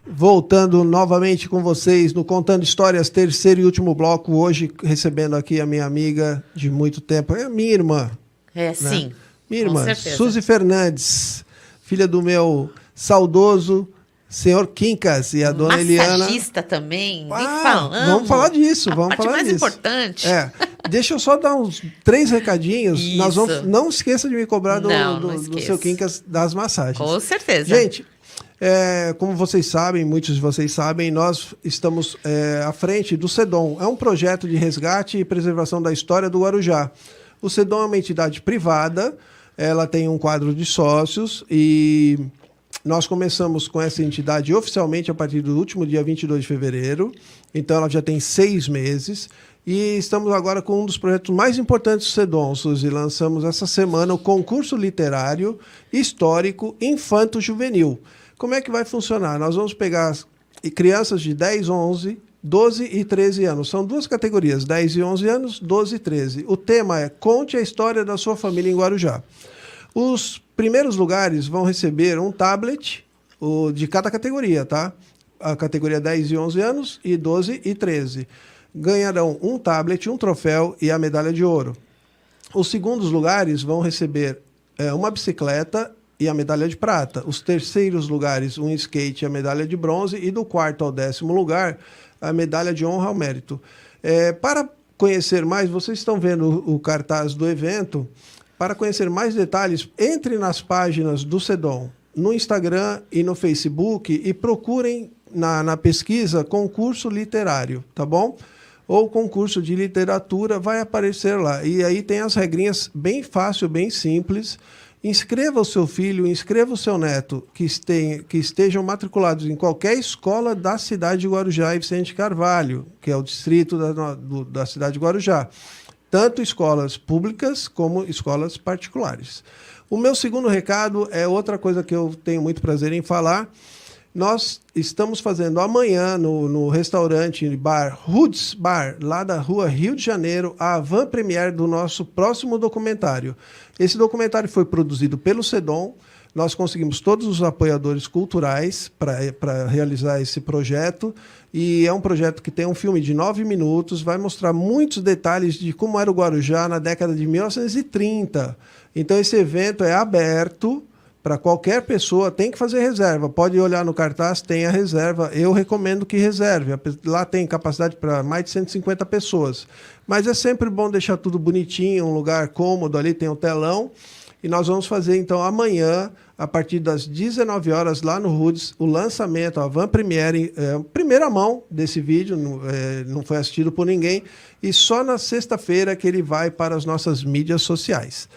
Voltando novamente com vocês no Contando Histórias, terceiro e último bloco. Hoje recebendo aqui a minha amiga de muito tempo, é a minha irmã. Sim. Minha irmã, certeza. Suzy Fernandes, filha do meu saudoso senhor Quincas e a dona Eliana. Massagista também, nem falamos. Vamos falar disso, A vamos parte falar mais disso. importante. Deixa eu só dar uns 3 recadinhos. Isso. Nós vamos, não esqueça de me cobrar do esqueço. seu Quincas das massagens. Com certeza. Gente, como vocês sabem, muitos de vocês sabem, nós estamos à frente do SEDOM. É um projeto de resgate e preservação da história do Guarujá. O SEDOM é uma entidade privada, ela tem um quadro de sócios e nós começamos com essa entidade oficialmente a partir do último dia 22 de fevereiro. Então, ela já tem 6 meses. E estamos agora com um dos projetos mais importantes do SEDOM, Suzy. Lançamos essa semana o concurso literário histórico infanto-juvenil. Como é que vai funcionar? Nós vamos pegar crianças de 10, 11, 12 e 13 anos. São 2 categorias, 10 e 11 anos, 12 e 13. O tema é Conte a História da Sua Família em Guarujá. Os primeiros lugares vão receber um tablet de cada categoria, tá? A categoria 10 e 11 anos e 12 e 13. Ganharão um tablet, um troféu e a medalha de ouro. Os segundos lugares vão receber uma bicicleta e a medalha de prata. Os terceiros lugares, um skate e a medalha de bronze. E do 4º ao 10º lugar, a medalha de honra ao mérito. Para conhecer mais, vocês estão vendo o cartaz do evento. Para conhecer mais detalhes, entre nas páginas do SEDOM, no Instagram e no Facebook, e procurem na pesquisa concurso literário, tá bom? Ou concurso de literatura, vai aparecer lá. E aí tem as regrinhas bem fácil, bem simples. Inscreva o seu filho, inscreva o seu neto, que estejam matriculados em qualquer escola da cidade de Guarujá e Vicente Carvalho, que é o distrito da cidade de Guarujá. Tanto escolas públicas como escolas particulares. O meu segundo recado é outra coisa que eu tenho muito prazer em falar. Nós estamos fazendo amanhã no restaurante bar Roots Bar, lá da rua Rio de Janeiro, a avant-première do nosso próximo documentário. Esse documentário foi produzido pelo SEDOM. Nós conseguimos todos os apoiadores culturais para realizar esse projeto. E é um projeto que tem um filme de 9 minutos, vai mostrar muitos detalhes de como era o Guarujá na década de 1930. Então, esse evento é aberto para qualquer pessoa, tem que fazer reserva. Pode olhar no cartaz, tem a reserva. Eu recomendo que reserve. Lá tem capacidade para mais de 150 pessoas. Mas é sempre bom deixar tudo bonitinho, um lugar cômodo, ali tem um telão. E nós vamos fazer, então, amanhã, a partir das 19 horas, lá no Roots, o lançamento, a avant-première, primeira mão desse vídeo, não foi assistido por ninguém, e só na sexta-feira que ele vai para as nossas mídias sociais.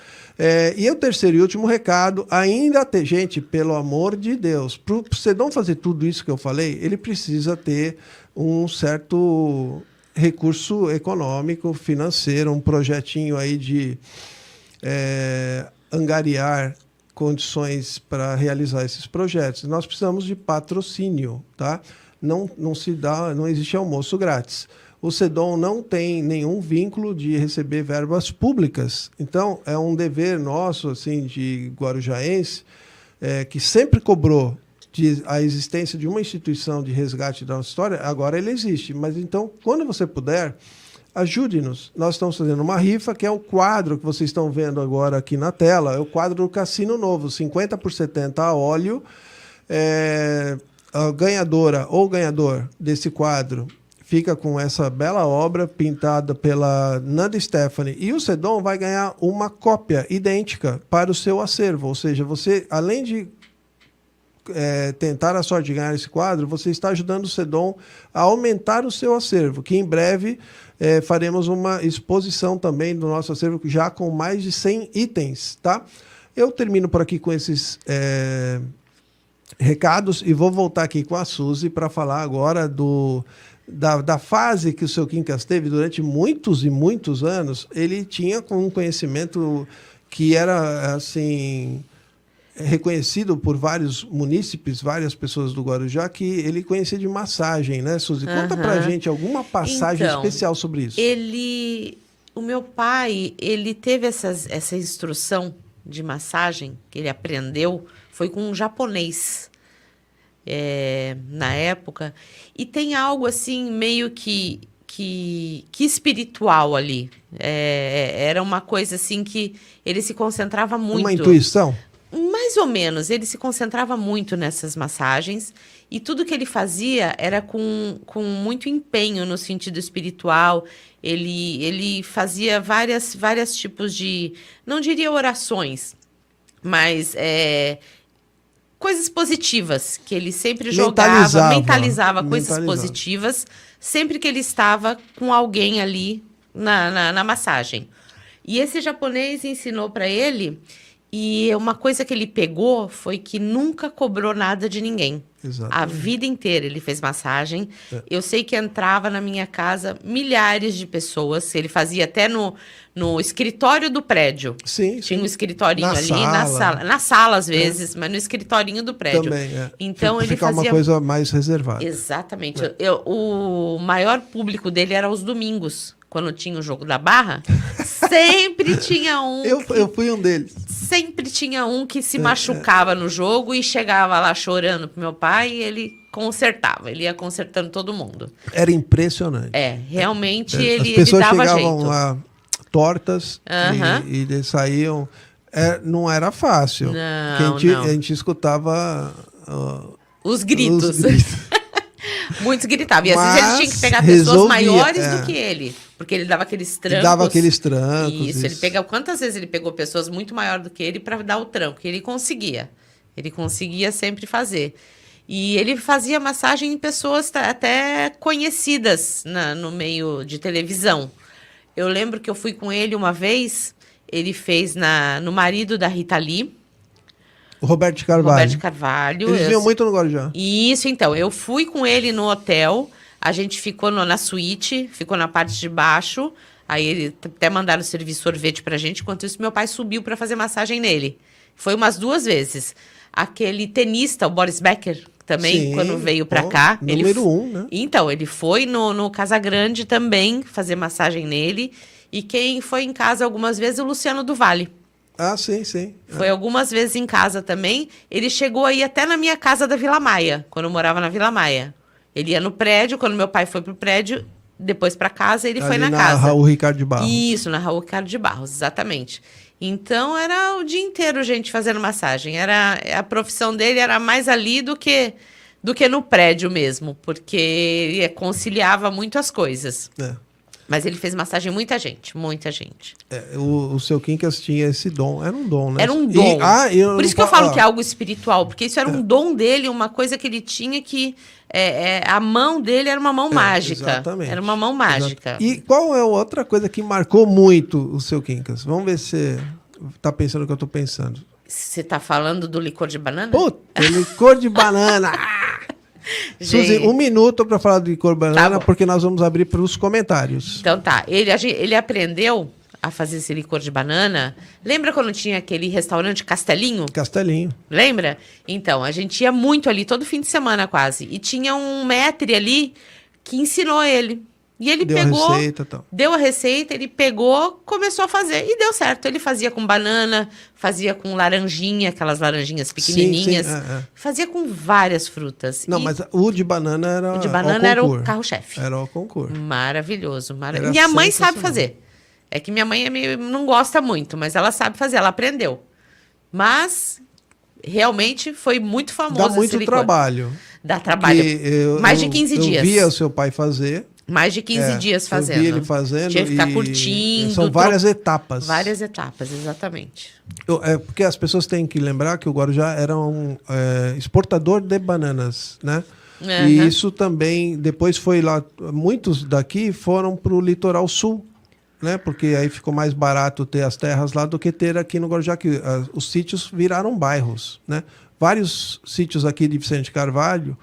E o terceiro e último recado, ainda tem, gente, pelo amor de Deus, para o SEDOM fazer tudo isso que eu falei, ele precisa ter um certo recurso econômico, financeiro, um projetinho aí de angariar condições para realizar esses projetos. Nós precisamos de patrocínio, tá? Não existe almoço grátis. O SEDOM não tem nenhum vínculo de receber verbas públicas. Então, é um dever nosso, assim, de guarujaense, que sempre cobrou a existência de uma instituição de resgate da nossa história, agora ele existe. Mas, então, quando você puder, ajude-nos. Nós estamos fazendo uma rifa, que é o quadro que vocês estão vendo agora aqui na tela. É o quadro do Cassino Novo, 50 por 70 a óleo. A ganhadora ou ganhador desse quadro fica com essa bela obra pintada pela Nanda Stephanie. E o SEDOM vai ganhar uma cópia idêntica para o seu acervo. Ou seja, você, além de tentar a sorte de ganhar esse quadro, você está ajudando o SEDOM a aumentar o seu acervo, que em breve faremos uma exposição também do nosso acervo, já com mais de 100 itens, tá? Eu termino por aqui com esses recados e vou voltar aqui com a Suzy para falar agora da fase que o seu Quincas teve durante muitos e muitos anos. Ele tinha um conhecimento que era, assim, reconhecido por vários munícipes, várias pessoas do Guarujá, que ele conhecia de massagem, né, Suzy? Conta pra gente alguma passagem Então, especial sobre isso. O meu pai, ele teve essa instrução de massagem que ele aprendeu, foi com um japonês, na época. E tem algo assim, meio que espiritual ali. Era uma coisa assim que ele se concentrava muito. Uma intuição? Mais ou menos, ele se concentrava muito nessas massagens e tudo que ele fazia era com muito empenho no sentido espiritual. Ele fazia várias tipos de, não diria orações, mas coisas positivas, que ele sempre mentalizava coisas positivas, sempre que ele estava com alguém ali na massagem. E esse japonês ensinou para ele. E uma coisa que ele pegou foi que nunca cobrou nada de ninguém. Exatamente. A vida inteira ele fez massagem. Eu sei que entrava na minha casa milhares de pessoas. Ele fazia até no escritório do prédio. Sim, Tinha sim. um escritorinho Na ali, sala. na sala às vezes, mas no escritorinho do prédio. Também, Então ele Ficar fazia... uma coisa mais reservada. Exatamente. O maior público dele era os domingos. Quando tinha o jogo da Barra, sempre tinha um... Eu fui um deles. Sempre tinha um que se machucava no jogo e chegava lá chorando pro meu pai e ele consertava. Ele ia consertando todo mundo. Era impressionante. Realmente As ele pessoas dava chegavam jeito. lá tortas Aham. e eles saíam... não era fácil. Não, Porque não. a gente escutava... Os gritos. os gritos. Muitos gritavam. E às vezes ele tinha que pegar Mas pessoas resolvia, maiores do que ele. Porque ele dava aqueles trancos. Dava aqueles trancos. Isso. Ele pegava... Quantas vezes ele pegou pessoas muito maiores do que ele para dar o tranco? E ele conseguia. Ele conseguia sempre fazer. E ele fazia massagem em pessoas até conhecidas no meio de televisão. Eu lembro que eu fui com ele uma vez, ele fez no marido da Rita Lee. O Roberto de Carvalho. Roberto de Carvalho. Eles vinham muito no Guarujá. Isso, então. Eu fui com ele no hotel, a gente ficou na suíte, ficou na parte de baixo, aí ele até mandaram servir sorvete pra gente, enquanto isso meu pai subiu para fazer massagem nele. Foi umas 2 vezes. Aquele tenista, o Boris Becker, também, Sim, quando veio pra cá. Número 1, né? Então, ele foi no Casagrande também fazer massagem nele. E quem foi em casa algumas vezes, o Luciano do Vale. Ah, sim, sim. Foi algumas vezes em casa também. Ele chegou aí até na minha casa da Vila Maia, quando eu morava na Vila Maia. Ele ia no prédio, quando meu pai foi pro prédio, depois para casa, ele foi na casa. Raul Ricardo de Barros. Isso, na Raul Ricardo de Barros, exatamente. Então, era o dia inteiro gente fazendo massagem. A profissão dele era mais ali do que no prédio mesmo, porque ele conciliava muito as coisas. Mas ele fez massagem em muita gente, muita gente. O seu Quincas tinha esse dom. Era um dom, né? Era um dom. Por isso que eu falo que é é algo espiritual, porque isso era um dom dele, uma coisa que ele tinha que... a mão dele era uma mão mágica. Exatamente. Era uma mão mágica. E qual é a outra coisa que marcou muito o seu Quincas? Vamos ver se você tá pensando o que eu tô pensando. Você tá falando do licor de banana? Puta, licor de banana! Suzy, 1 minuto para falar do licor de banana, bom. porque nós vamos abrir para os comentários. Então tá, ele aprendeu a fazer esse licor de banana. Lembra quando tinha aquele restaurante Castelinho? Castelinho. Lembra? Então, a gente ia muito ali, todo fim de semana quase. E tinha um maître ali que ensinou ele. E ele Deu pegou, a receita e tal. deu a receita, ele pegou, começou a fazer. E deu certo. Ele fazia com banana, fazia com laranjinha, aquelas laranjinhas pequenininhas. Sim, Fazia com várias frutas. Não, mas o de banana era o de banana era o carro-chefe. Era o concurso. Maravilhoso. Era Minha mãe sabe sensacional. fazer. É que minha mãe não gosta muito, mas ela sabe fazer, ela aprendeu. Mas realmente foi muito famoso Dá esse muito licor. trabalho. Dá trabalho. Mais de 15 dias. Eu via o seu pai fazer. Mais de 15 dias fazendo. Eu vi ele fazendo. Tinha que ficar curtindo. São várias etapas. Várias etapas, exatamente. Porque as pessoas têm que lembrar que o Guarujá era um exportador de bananas, né? Uhum. E isso também, depois foi lá, muitos daqui foram para o litoral sul, né? Porque aí ficou mais barato ter as terras lá do que ter aqui no Guarujá, que os sítios viraram bairros, né? Vários sítios aqui de Vicente Carvalho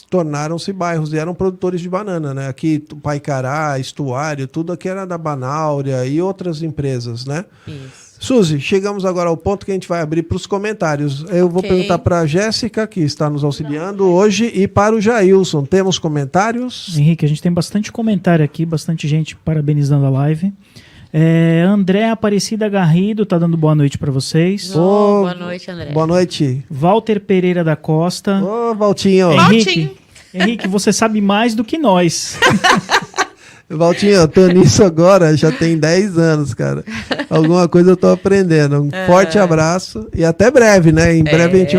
tornaram-se bairros e eram produtores de banana, né? Aqui, Paicará, Estuário, tudo aqui era da Banáurea e outras empresas, né? Isso. Suzy, chegamos agora ao ponto que a gente vai abrir para os comentários. Eu vou perguntar para a Jéssica, que está nos auxiliando hoje, e para o Jailson. Temos comentários? Henrique, a gente tem bastante comentário aqui, bastante gente parabenizando a live. André Aparecida Garrido tá dando boa noite para vocês. Boa noite, André. Boa noite. Walter Pereira da Costa. Ô, Valtinho. Henrique, você sabe mais do que nós. Valtinho, eu tô nisso agora, já tem 10 anos, cara. Alguma coisa eu tô aprendendo. Um forte abraço e até breve, né? Em breve a gente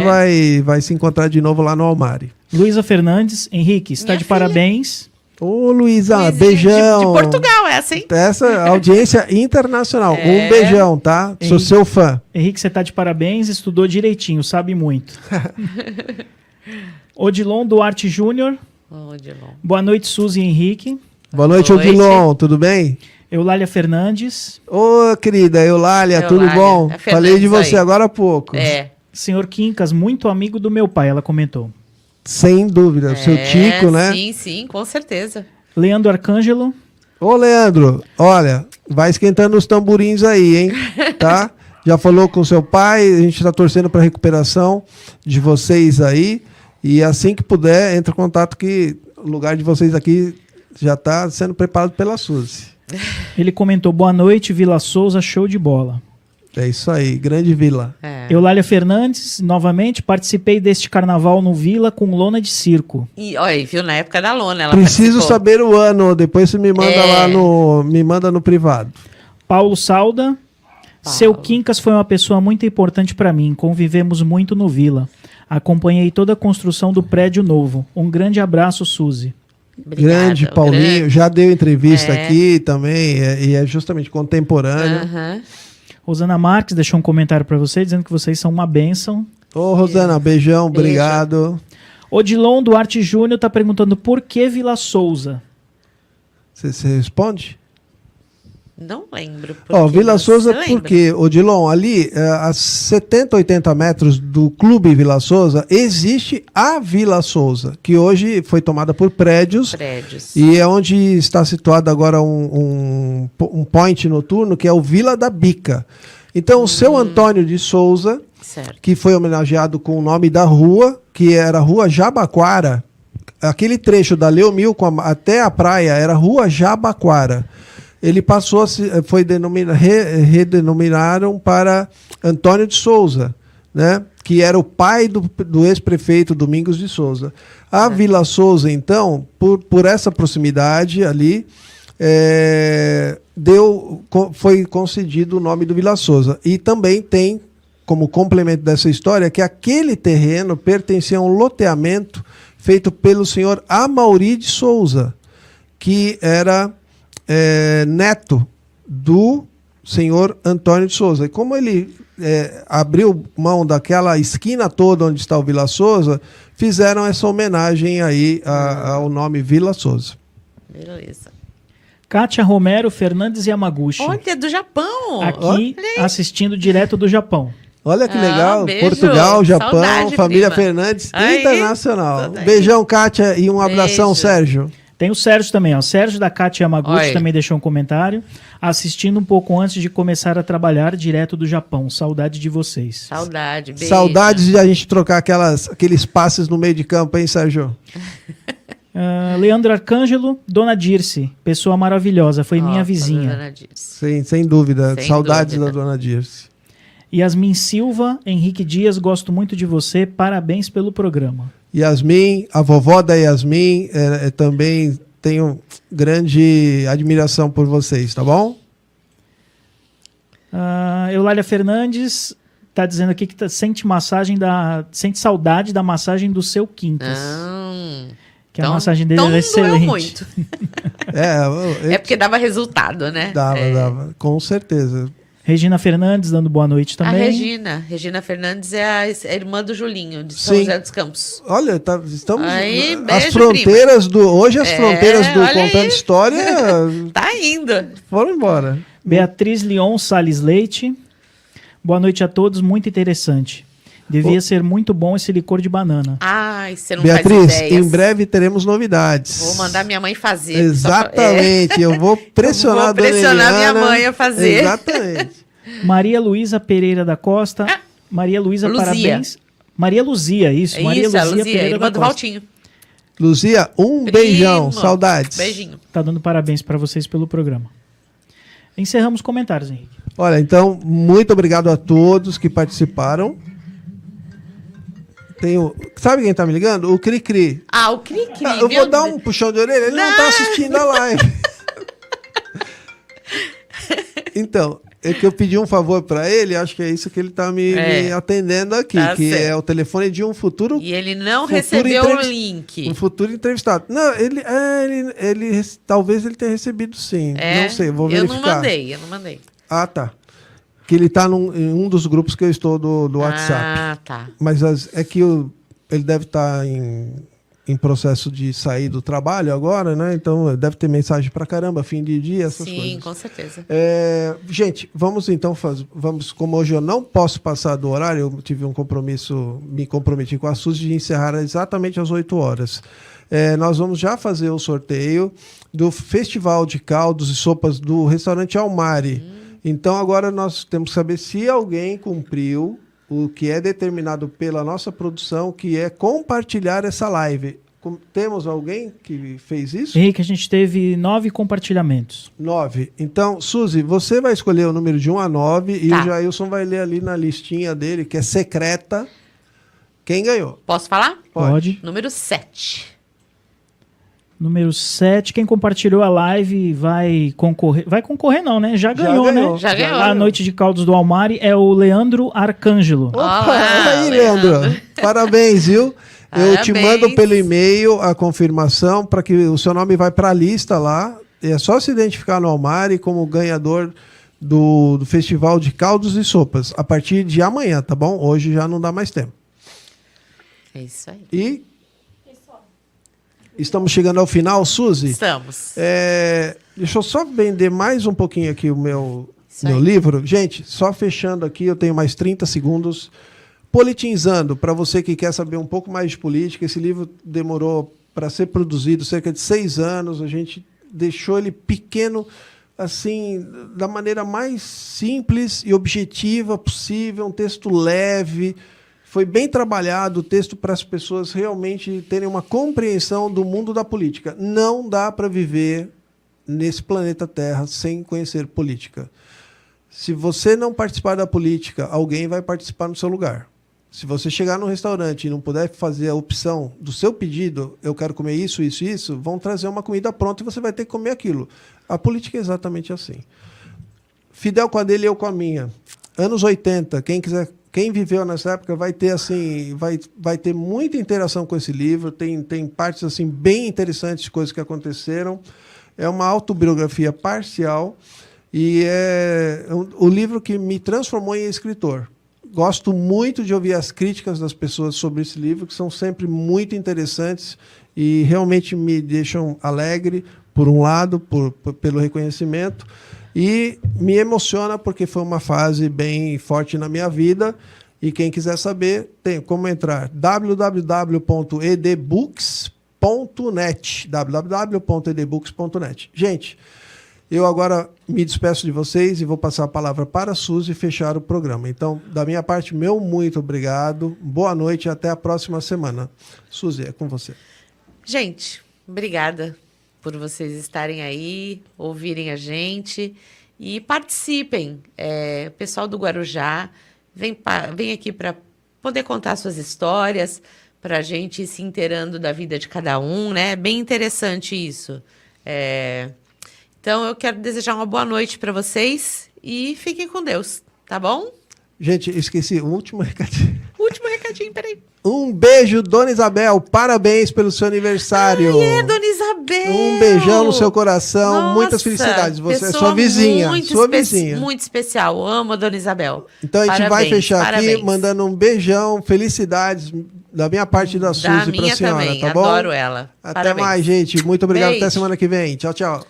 vai se encontrar de novo lá no Almari. Luísa Fernandes, Henrique, está Minha de filha. parabéns. Ô, Luísa, Luizinha, beijão. De Portugal, essa, hein? Essa audiência internacional. Um beijão, tá? Sou seu fã. Henrique, você tá de parabéns, estudou direitinho, sabe muito. Odilon Duarte Júnior. Odilon. Boa noite, Suzy e Henrique. Boa noite, Boa noite. Odilon. Tudo bem? Eulália Fernandes. Ô, querida Eulália, tudo Eulália, bom? a Fernandes Falei de você aí. agora há pouco. Senhor Quincas, muito amigo do meu pai, ela comentou. Sem dúvida. O seu Tico, né? Sim, com certeza. Leandro Arcângelo. Ô, Leandro, olha, vai esquentando os tamborins aí, hein? Tá? Já falou com seu pai, a gente está torcendo para a recuperação de vocês aí. E assim que puder, entre em contato que o lugar de vocês aqui já está sendo preparado pela Suzy. Ele comentou, boa noite, Vila Souza, show de bola. É isso aí, grande Vila. Eulália Fernandes, novamente, participei deste carnaval no Vila com lona de circo. E olha, viu, na época da lona ela Preciso participou. saber o ano, depois você me manda lá me manda no privado. Paulo Salda, seu Quincas foi uma pessoa muito importante para mim, convivemos muito no Vila. Acompanhei toda a construção do prédio novo. Um grande abraço, Suzy. Obrigada, Grande Paulinho, grande. já deu entrevista aqui também, e é justamente contemporâneo. Rosana Marques deixou um comentário para você, dizendo que vocês são uma bênção. Ô, Rosana, beijão, Beijo. obrigado. Odilon Duarte Júnior está perguntando por que Vila Souza? Você responde? Não lembro. Ó, Vila Souza, Você lembra? porque, Odilon, ali, a 70, 80 metros do Clube Vila Souza, existe a Vila Souza, que hoje foi tomada por prédios. E é onde está situado agora um point noturno, que é o Vila da Bica. Então, o seu Antônio de Souza, que foi homenageado com o nome da rua, que era Rua Jabaquara, aquele trecho da Leomil até a praia era Rua Jabaquara. Ele passou a redenominaram para Antônio de Souza, né? Que era o pai do ex-prefeito Domingos de Souza. A Vila Souza, então, por essa proximidade ali, foi concedido o nome do Vila Souza. E também tem, como complemento dessa história, que aquele terreno pertencia a um loteamento feito pelo senhor Amauri de Souza, que era neto do senhor Antônio de Souza. E como ele abriu mão daquela esquina toda onde está o Vila Souza, fizeram essa homenagem aí ao nome Vila Souza. Beleza. Kátia Romero Fernandes Yamaguchi. Olha, do Japão. Aqui, assistindo direto do Japão. Olha que legal. Beijo. Portugal, Japão, Saudade, família prima. Fernandes, Aí, internacional. tudo aí. Beijão, Kátia, e um abração, Beijo. Sérgio. Tem o Sérgio também, ó. Sérgio da Kátia Yamaguchi Oi. também deixou um comentário. Assistindo um pouco antes de começar a trabalhar direto do Japão. Saudade de vocês. Saudade, beijo. Saudades de a gente trocar aqueles passes no meio de campo, hein, Sérgio? Leandro Arcângelo, Dona Dirce, pessoa maravilhosa, foi minha Nossa, vizinha. Dona Dirce. Sem dúvida. Sem Saudades dúvida. da Dona Dirce. Yasmin Silva, Henrique Dias, gosto muito de você, parabéns pelo programa. Yasmin, a vovó da Yasmin, também tenho grande admiração por vocês, tá bom? Eulália Fernandes tá dizendo aqui que sente sente saudade da massagem do seu Quincas. Que a massagem dele era excelente. Doeu muito. É porque dava resultado, né? Dava, com certeza. Regina Fernandes dando boa noite também. Regina Fernandes é a irmã do Julinho, de São Sim. José dos Campos. Olha, estamos Aí, as beijo, fronteiras hoje as fronteiras do olha Contando aí. História Tá indo. foram embora. Beatriz Leon Salles Leite. Boa noite a todos, muito interessante. Devia ser muito bom esse licor de banana. Ai, você não Beatriz, faz ideias. em breve teremos novidades. Vou mandar minha mãe fazer. Exatamente, eu vou pressionar a dona pressionar Eliana. minha mãe a fazer. Exatamente. Maria Luísa Pereira da Costa. Maria Luísa, Luzia. parabéns. Maria Luzia, isso. Maria Isso, a Luzia, Pereira irmã da do Costa. Valtinho. Luzia, um Primo. beijão, saudades. Beijinho. Tá dando parabéns para vocês pelo programa. Encerramos os comentários, Henrique. Olha, então, muito obrigado a todos que participaram. Sabe quem tá me ligando? O Cri-Cri. Ah, o Cri-Cri. Eu vou dar um puxão de orelha, ele não tá assistindo a live. Então, é que eu pedi um favor para ele, acho que é isso que ele tá me atendendo aqui, Tá que certo. é o telefone de um futuro... E ele não futuro recebeu o link. Um futuro entrevistado. Não, talvez ele tenha recebido sim. Não sei, vou verificar. Eu não mandei. Ah, tá. Que ele tá em um dos grupos que eu estou do WhatsApp. Ah, tá. Mas é que ele deve estar em processo de sair do trabalho agora, né? Então deve ter mensagem pra caramba, fim de dia, essas coisas. Sim, com certeza. Gente, vamos então como hoje eu não posso passar do horário, eu tive um compromisso, me comprometi com a Suzy de encerrar exatamente às 8 horas. Nós vamos já fazer o sorteio do Festival de Caldos e Sopas do restaurante Almari. Então agora nós temos que saber se alguém cumpriu o que é determinado pela nossa produção, que é compartilhar essa live. Temos alguém que fez isso? Henrique, a gente teve 9 compartilhamentos. 9. Então, Suzy, você vai escolher o número de 1 a 9 e o Jailson vai ler ali na listinha dele, que é secreta, quem ganhou. Posso falar? Pode. Número 7. Número 7, quem compartilhou a live vai concorrer. Vai concorrer não, né? Já ganhou, né? Já ganhou. A Noite de Caldos do Almari é o Leandro Arcângelo. Opa, Olá, aí, Leandro. Parabéns, viu? Eu te Parabéns. mando pelo e-mail a confirmação para que o seu nome vai para a lista lá. É só se identificar no Almari como ganhador do Festival de Caldos e Sopas. A partir de amanhã, tá bom? Hoje já não dá mais tempo. É isso aí. E estamos chegando ao final, Suzy. Estamos. Deixa eu só vender mais um pouquinho aqui o meu Isso aí. livro. Gente, só fechando aqui, eu tenho mais 30 segundos. Politizando, para você que quer saber um pouco mais de política, esse livro demorou para ser produzido cerca de 6 anos. A gente deixou ele pequeno, assim, da maneira mais simples e objetiva possível, um texto leve. Foi bem trabalhado o texto para as pessoas realmente terem uma compreensão do mundo da política. Não dá para viver nesse planeta Terra sem conhecer política. Se você não participar da política, alguém vai participar no seu lugar. Se você chegar num restaurante e não puder fazer a opção do seu pedido, eu quero comer isso, isso, isso, vão trazer uma comida pronta e você vai ter que comer aquilo. A política é exatamente assim. Fidel com a dele e eu com a minha. Anos 80, quem viveu nessa época vai ter assim, vai ter muita interação com esse livro, tem partes assim bem interessantes de coisas que aconteceram. É uma autobiografia parcial e é o livro que me transformou em escritor. Gosto muito de ouvir as críticas das pessoas sobre esse livro, que são sempre muito interessantes e realmente me deixam alegre, por um lado, pelo reconhecimento, e me emociona porque foi uma fase bem forte na minha vida. E quem quiser saber, tem como entrar www.edbooks.net www.edbooks.net. Gente, eu agora me despeço de vocês e vou passar a palavra para a Suzy e fechar o programa. Então, da minha parte, meu muito obrigado, boa noite e até a próxima semana. Suzy, é com você. Gente, obrigada por vocês estarem aí, ouvirem a gente e participem. O pessoal do Guarujá vem aqui para poder contar suas histórias, para a gente ir se inteirando da vida de cada um, né? É bem interessante isso. Então, eu quero desejar uma boa noite para vocês e fiquem com Deus, tá bom? Gente, esqueci o último recadinho. Último recadinho, peraí. Um beijo, Dona Isabel. Parabéns pelo seu aniversário. Dona Isabel! Um beijão no seu coração. Nossa, muitas felicidades. Você é pessoa sua vizinha. Muito Sua vizinha. muito especial. Amo a Dona Isabel. Então a gente vai Parabéns, fechar parabéns. aqui mandando um beijão, felicidades da minha parte e da Suzy Da para minha a senhora, também. tá bom? Adoro ela. Até Parabéns. mais, gente. Muito obrigado. Beijo. Até semana que vem. Tchau, tchau.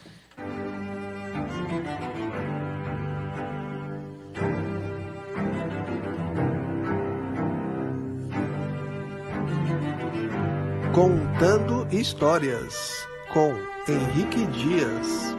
Contando Histórias, com Henrique Dias.